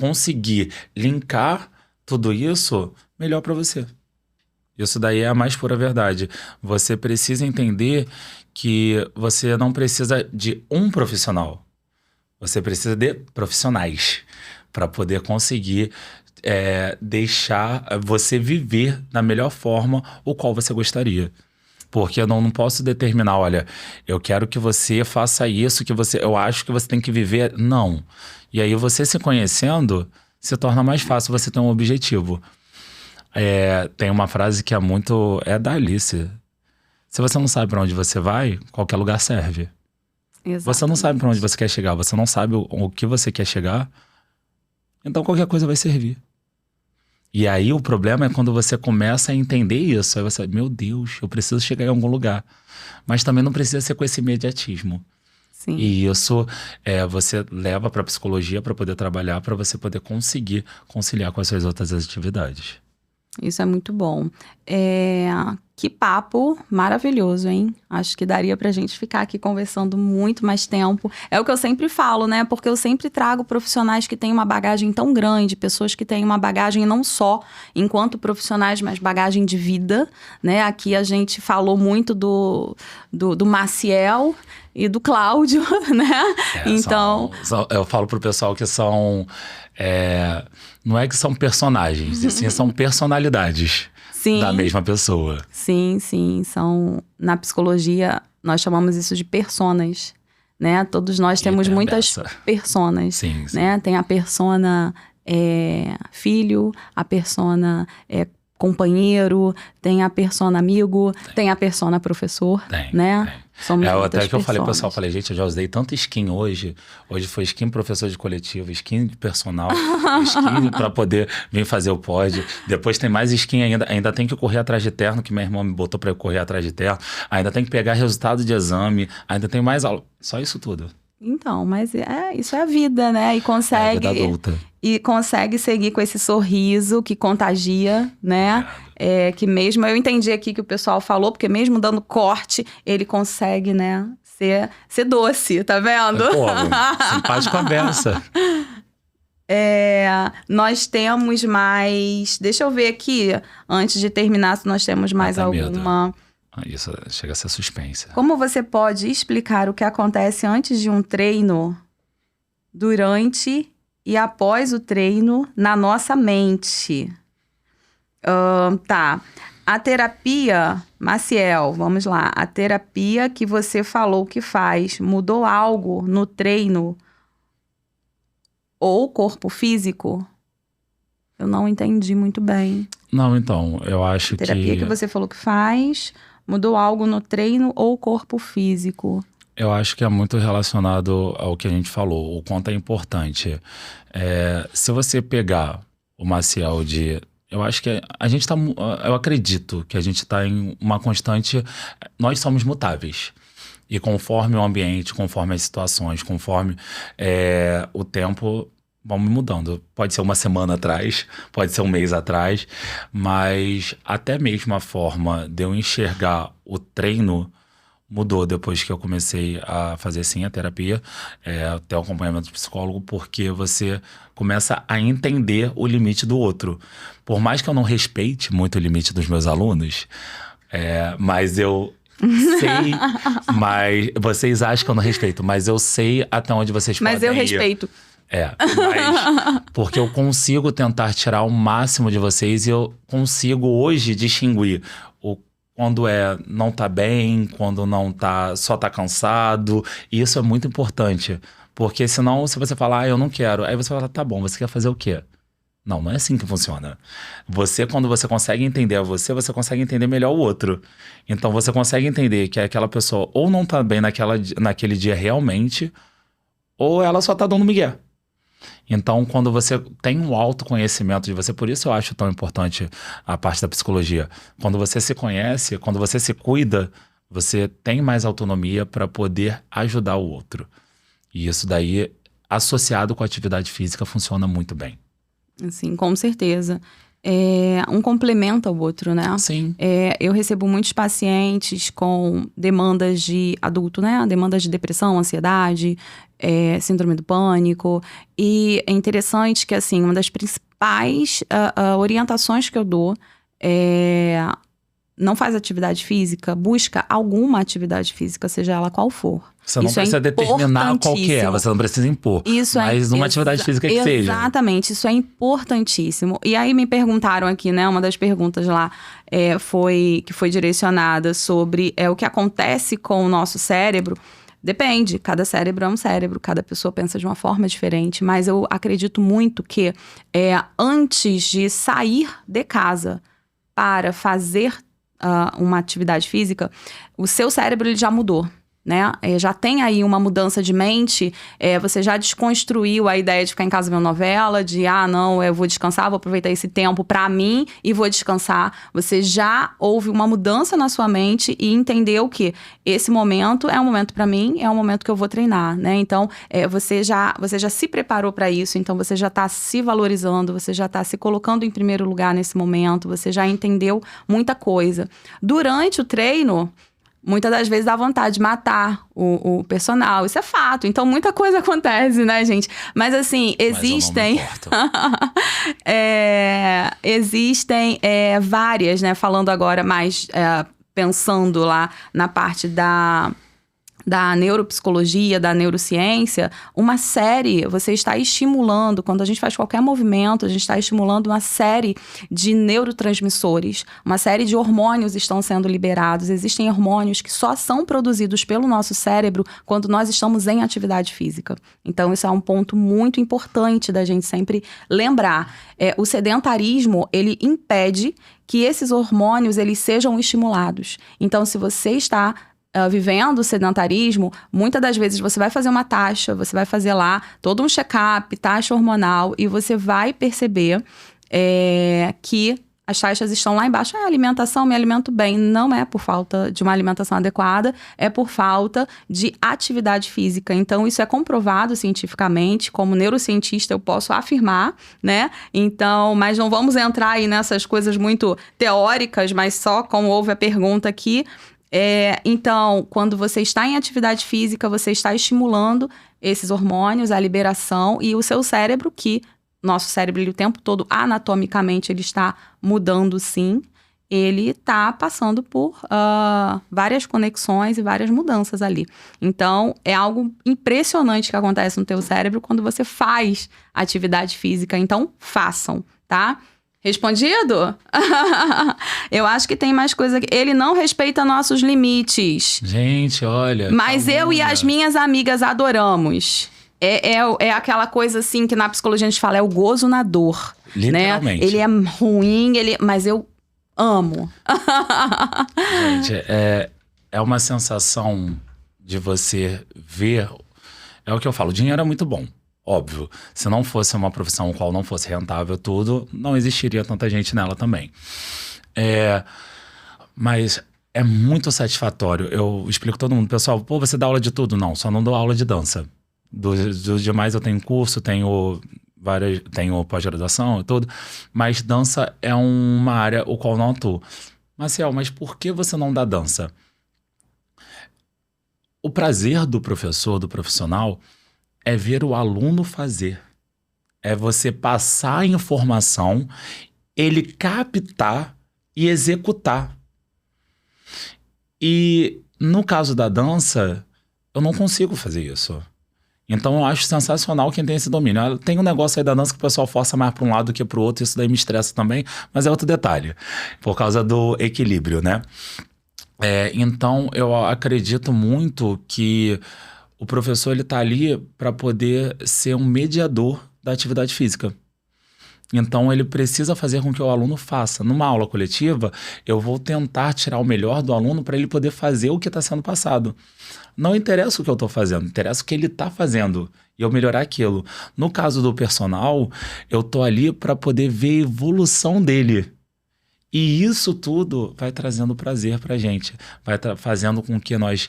conseguir linkar tudo isso, melhor para você. Isso daí é a mais pura verdade. Você precisa entender que você não precisa de um profissional. Você precisa de profissionais para poder conseguir deixar você viver da melhor forma o qual você gostaria. Porque eu não posso determinar, olha, eu quero que você faça isso, eu acho que você tem que viver. Não. E aí você se conhecendo, se torna mais fácil você ter um objetivo. Tem uma frase que é da Alice. Se você não sabe para onde você vai, qualquer lugar serve. Exatamente. Você não sabe para onde você quer chegar, você não sabe o que você quer chegar, então qualquer coisa vai servir. E aí o problema é quando você começa a entender isso. Aí você, meu Deus, eu preciso chegar em algum lugar. Mas também não precisa ser com esse imediatismo. Sim. E isso você leva para a psicologia para poder trabalhar, para você poder conseguir conciliar com as suas outras atividades. Isso é muito bom. Que papo maravilhoso, hein? Acho que daria pra gente ficar aqui conversando muito mais tempo. É o que eu sempre falo, né? Porque eu sempre trago profissionais que têm uma bagagem tão grande, pessoas que têm uma bagagem não só enquanto profissionais, mas bagagem de vida, né? Aqui a gente falou muito do Maciel e do Cláudio, né? Então... eu falo pro pessoal que são... não é que são personagens, e sim são personalidades. Sim. Da mesma pessoa. Sim. Na psicologia, nós chamamos isso de personas, né? Todos nós temos muitas personas. Sim. Né? Tem a persona filho, a persona companheiro, tem a persona amigo, tem a persona professor, né? Tem. Até que eu falei pro pessoal, gente, eu já usei tanta skin hoje. Hoje foi skin professor de coletivo, skin de personal, skin pra poder vir fazer o pod. Depois tem mais skin ainda tem que correr atrás de terno, que minha irmã me botou pra eu correr atrás de terno. Ainda tem que pegar resultado de exame, ainda tem mais aula. Só isso tudo. Então, mas isso é a vida, né? E consegue... É a vida adulta. E consegue seguir com esse sorriso que contagia, né? Que mesmo... Eu entendi aqui que o pessoal falou, porque mesmo dando corte, ele consegue, né? Ser doce, tá vendo? Simpático a beça. Nós temos mais... Deixa eu ver aqui, antes de terminar, se nós temos mais alguma... Medo. Isso chega a ser suspense. Como você pode explicar o que acontece antes de um treino, durante e após o treino na nossa mente? Tá. A terapia, Maciel, vamos lá. A terapia que você falou que faz, mudou algo no treino ou corpo físico? Eu não entendi muito bem. Não, então, eu acho que... A terapia que você falou que faz... Mudou algo no treino ou corpo físico? Eu acho que é muito relacionado ao que a gente falou, o quanto é importante. Se você pegar o Maciel eu acho que a gente tá... Eu acredito que a gente está em uma constante... Nós somos mutáveis. E conforme o ambiente, conforme as situações, conforme o tempo... Vamos mudando. Pode ser uma semana atrás, pode ser um mês atrás, mas até mesmo a forma de eu enxergar o treino mudou depois que eu comecei a fazer sim a terapia, até o acompanhamento do psicólogo, porque você começa a entender o limite do outro. Por mais que eu não respeite muito o limite dos meus alunos, mas eu Sei, mas vocês acham que eu não respeito, mas eu sei até onde vocês podem ir. Mas eu respeito. Mas porque eu consigo tentar tirar o máximo de vocês e eu consigo hoje distinguir quando não tá bem, quando não tá, só tá cansado. E isso é muito importante, porque senão se você falar, eu não quero, aí você fala, tá bom, você quer fazer o quê? Não é assim que funciona. Quando você consegue entender você consegue entender melhor o outro. Então você consegue entender que aquela pessoa ou não tá bem naquele dia realmente, ou ela só tá dando migué. Então, quando você tem um autoconhecimento de você, por isso eu acho tão importante a parte da psicologia. Quando você se conhece, quando você se cuida, você tem mais autonomia para poder ajudar o outro. E isso daí, associado com a atividade física, funciona muito bem. Sim, com certeza. Um complementa o outro, né? Sim. Eu recebo muitos pacientes com demandas de adulto, né? Demandas de depressão, ansiedade, síndrome do pânico. E é interessante que, assim, uma das principais orientações que eu dou não faz atividade física, busca alguma atividade física, seja ela qual for. Você não precisa determinar qual que é, você não precisa impor. Mas numa atividade física que seja. Exatamente, isso é importantíssimo. E aí me perguntaram aqui, né, uma das perguntas lá que foi direcionada sobre o que acontece com o nosso cérebro. Depende, cada cérebro é um cérebro, cada pessoa pensa de uma forma diferente, mas eu acredito muito que antes de sair de casa para fazer uma atividade física, o seu cérebro ele já mudou, né? Já tem aí uma mudança de mente, você já desconstruiu a ideia de ficar em casa vendo novela, de não, eu vou descansar, vou aproveitar esse tempo pra mim e vou descansar. Você já houve uma mudança na sua mente e entendeu que esse momento é um momento pra mim, é um momento que eu vou treinar, né? Então, você já se preparou pra isso, então você já tá se valorizando, você já tá se colocando em primeiro lugar nesse momento, você já entendeu muita coisa. Durante o treino, muitas das vezes dá vontade de matar o personal, isso é fato. Então, muita coisa acontece, né, gente? Mas, assim, existem... existem várias, né? Falando agora mais, pensando lá na parte da neuropsicologia, da neurociência, uma série, você está estimulando, quando a gente faz qualquer movimento, a gente está estimulando uma série de neurotransmissores, uma série de hormônios estão sendo liberados. Existem hormônios que só são produzidos pelo nosso cérebro quando nós estamos em atividade física. Então, isso é um ponto muito importante da gente sempre lembrar. O sedentarismo, ele impede que esses hormônios eles sejam estimulados. Então, se você está vivendo o sedentarismo, muitas das vezes você vai fazer uma taxa, você vai fazer lá todo um check-up, taxa hormonal, e você vai perceber que as taxas estão lá embaixo. Alimentação, me alimento bem. Não é por falta de uma alimentação adequada, é por falta de atividade física. Então, isso é comprovado cientificamente. Como neurocientista, eu posso afirmar, né? Então, mas não vamos entrar aí nessas coisas muito teóricas, mas só como houve a pergunta aqui. Então, quando você está em atividade física, você está estimulando esses hormônios, a liberação, e o seu cérebro, que nosso cérebro ele, o tempo todo, anatomicamente, ele está mudando sim, ele está passando por várias conexões e várias mudanças ali. Então, é algo impressionante que acontece no teu cérebro quando você faz atividade física. Então, façam, tá? Respondido? Eu acho que tem mais coisa aqui. Ele não respeita nossos limites. Gente, olha. Mas eu e as minhas amigas adoramos. É aquela coisa assim que na psicologia a gente fala, é o gozo na dor. Literalmente. Né? Ele é ruim, mas eu amo. Gente, é uma sensação de você ver... É o que eu falo, o dinheiro é muito bom. Óbvio, se não fosse uma profissão qual não fosse rentável tudo, não existiria tanta gente nela também. Mas é muito satisfatório. Eu explico todo mundo, pessoal, você dá aula de tudo? Não, só não dou aula de dança. Dos demais eu tenho curso, tenho pós-graduação e tudo, mas dança é uma área o qual não atuo. Marcel, mas por que você não dá dança? O prazer do professor, do profissional, é ver o aluno fazer. É você passar a informação, ele captar e executar. E no caso da dança, eu não consigo fazer isso. Então eu acho sensacional quem tem esse domínio. Tem um negócio aí da dança que o pessoal força mais para um lado do que para o outro, isso daí me estressa também, mas é outro detalhe, por causa do equilíbrio, né? Então eu acredito muito que o professor ele tá ali para poder ser um mediador da atividade física. Então ele precisa fazer com que o aluno faça. Numa aula coletiva, eu vou tentar tirar o melhor do aluno para ele poder fazer o que está sendo passado. Não interessa o que eu estou fazendo, interessa o que ele está fazendo e eu melhorar aquilo. No caso do personal, eu estou ali para poder ver a evolução dele. E isso tudo vai trazendo prazer para a gente, vai fazendo com que nós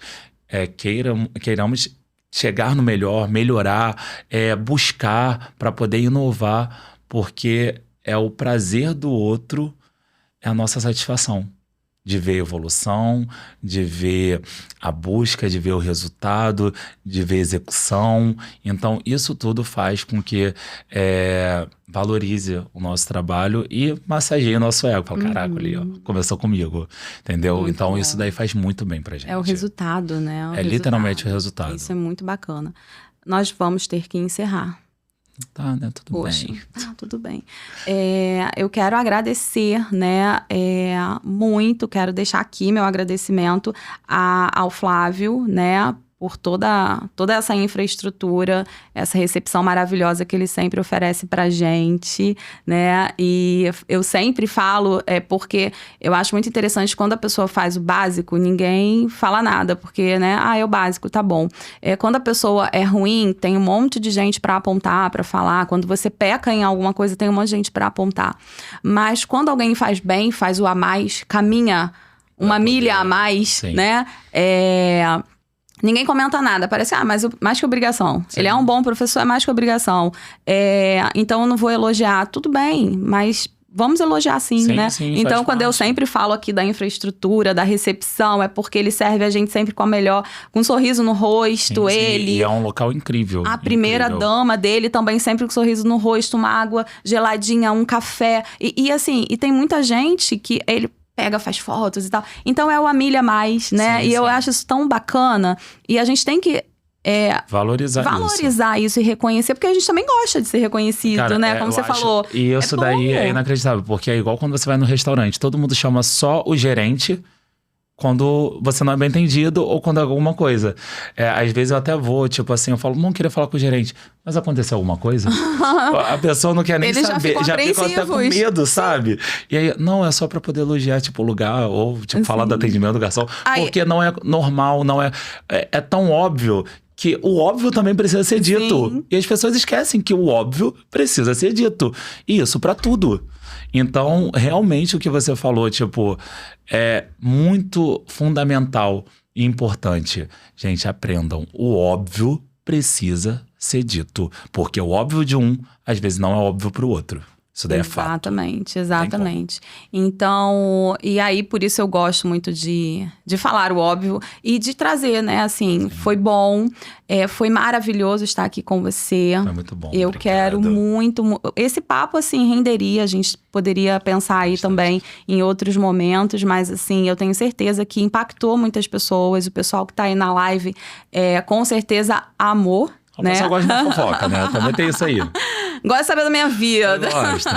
queiramos chegar no melhor, melhorar, buscar para poder inovar, porque é o prazer do outro, é a nossa satisfação. De ver a evolução, de ver a busca, de ver o resultado, de ver a execução. Então, isso tudo faz com que valorize o nosso trabalho e massageie o nosso ego. Fala, caraca, ali, ó, começou comigo, entendeu? Muito então, bom. isso daí faz muito bem pra gente. É o resultado, né? Literalmente o resultado. Isso é muito bacana. Nós vamos ter que encerrar. Tá, né? Tudo bem. Tudo bem. Eu quero agradecer, né, muito, quero deixar aqui meu agradecimento ao Flávio, né, por toda essa infraestrutura, essa recepção maravilhosa que ele sempre oferece pra gente, né? E eu sempre falo, porque eu acho muito interessante quando a pessoa faz o básico, ninguém fala nada, porque, né? É o básico, tá bom. Quando a pessoa é ruim, tem um monte de gente pra apontar, pra falar. Quando você peca em alguma coisa, tem um monte de gente pra apontar. Mas quando alguém faz bem, faz o a mais, caminha uma milha a mais, sim, né? Ninguém comenta nada, parece, mas mais que obrigação. Sim. Ele é um bom professor, é mais que obrigação. Então eu não vou elogiar, tudo bem, mas vamos elogiar sim, né? Sim, então quando eu sempre falo aqui da infraestrutura, da recepção, é porque ele serve a gente sempre com um sorriso no rosto, sim, ele... E é um local incrível. A primeira dama dele também sempre com um sorriso no rosto, uma água geladinha, um café. E assim, e tem muita gente que ele pega, faz fotos e tal. Então é o a milha mais, né? Sim, eu acho isso tão bacana. E a gente tem que valorizar isso e reconhecer, porque a gente também gosta de ser reconhecido, cara, né? Como você falou. E isso daí é inacreditável, porque é igual quando você vai no restaurante, todo mundo chama só o gerente quando você não é bem entendido ou quando é alguma coisa. Às vezes eu até vou, tipo assim, eu falo, não queria falar com o gerente, mas aconteceu alguma coisa? A pessoa não quer nem Eles saber, já fica até com medo, sabe? E aí, não, é só pra poder elogiar, tipo, o lugar, ou tipo, falar do atendimento do garçom, porque não é normal, não é tão óbvio que o óbvio também precisa ser dito. Sim. E as pessoas esquecem que o óbvio precisa ser dito. E isso pra tudo. Então, realmente o que você falou, tipo, é muito fundamental e importante. Gente, aprendam. O óbvio precisa ser dito. Porque o óbvio de um, às vezes, não é óbvio pro outro. Isso daí é fato. Exatamente. Então, e aí por isso eu gosto muito de falar o óbvio e de trazer, né, assim, foi bom, foi maravilhoso estar aqui com você. Foi muito bom. Eu obrigado. quero muito, esse papo, assim, renderia, a gente poderia pensar aí também em outros momentos, mas assim, eu tenho certeza que impactou muitas pessoas, o pessoal que tá aí na live, com certeza amor. O pessoal gosta de uma fofoca, né? Também tem isso aí. Gosta de saber da minha vida. Eu gosto.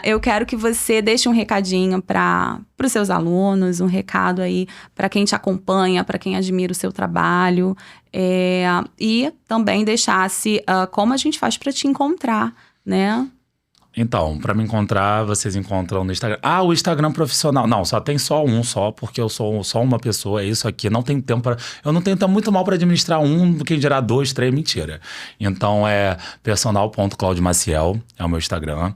Eu quero que você deixe um recadinho para os seus alunos, um recado aí para quem te acompanha, para quem admira o seu trabalho. E também deixasse como a gente faz para te encontrar, né? Então, pra me encontrar, vocês encontram no Instagram. O Instagram profissional. Não, só tem só um só, porque eu sou só uma pessoa, é isso aqui. Não tenho tempo pra... Eu não tenho tempo muito mal pra administrar do que dirá 2, 3, mentira. Então, personal.claudiomaciel, é o meu Instagram.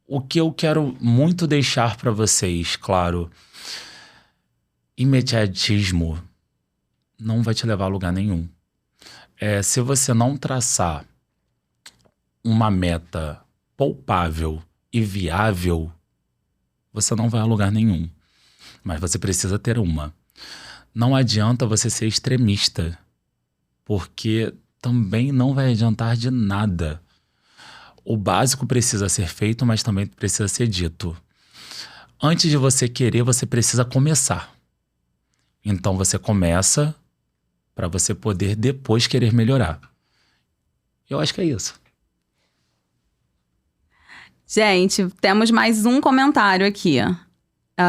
O que eu quero muito deixar pra vocês, claro, imediatismo não vai te levar a lugar nenhum. Se você não traçar uma meta palpável e viável, você não vai a lugar nenhum. Mas você precisa ter uma. Não adianta você ser extremista, porque também não vai adiantar de nada. O básico precisa ser feito, mas também precisa ser dito. Antes de você querer, você precisa começar. Então você começa para você poder depois querer melhorar. Eu acho que é isso. Gente, temos mais um comentário aqui.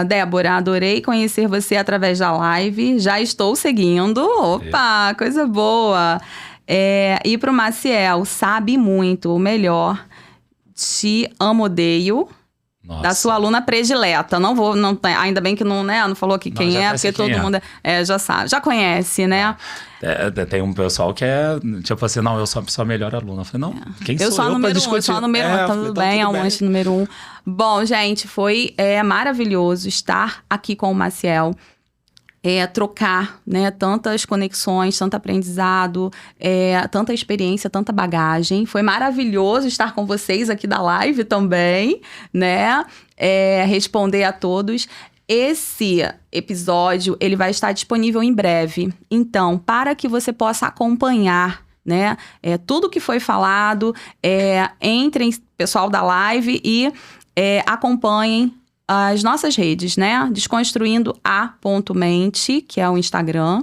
Débora, adorei conhecer você através da live. Já estou seguindo. Opa, coisa boa. E pro Maciel, sabe muito, o melhor. Te amo, odeio. Nossa. Da sua aluna predileta. Ainda bem que não falou aqui quem é, porque todo mundo já sabe, já conhece, né? Tem um pessoal que é tipo assim, não, eu sou a melhor aluna. Eu falei, não, quem eu sou eu pra discutir? Eu sou a número 1, tá tudo bem, almoço número 1. Bom, gente, foi maravilhoso estar aqui com o Maciel. Trocar, né, tantas conexões, tanto aprendizado, tanta experiência, tanta bagagem. Foi maravilhoso estar com vocês aqui da live também, né? Responder a todos. Esse episódio, ele vai estar disponível em breve. Então, para que você possa acompanhar, né, tudo que foi falado, entrem, pessoal da live, e acompanhem as nossas redes, né? Desconstruindo.mente, que é o Instagram.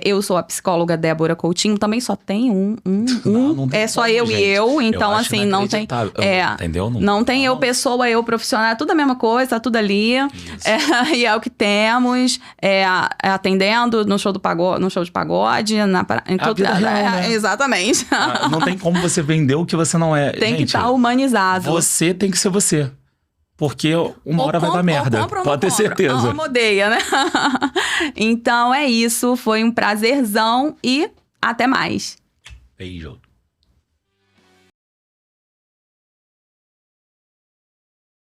Eu sou a psicóloga Débora Coutinho, também só tem Não tem só como, eu gente. e eu, então assim, não tem... entendeu? Não tem eu pessoa, eu profissional, é tudo a mesma coisa, tá tudo ali. E é o que temos, atendendo no show de pagode, em tudo. Vida real, né? Exatamente. Não tem como você vender o que você não é. Tem que estar humanizado. Você tem que ser você. Porque uma hora vai dar merda. Pode ter certeza. Amo, odeia, né? Então é isso. Foi um prazerzão e até mais. Beijo.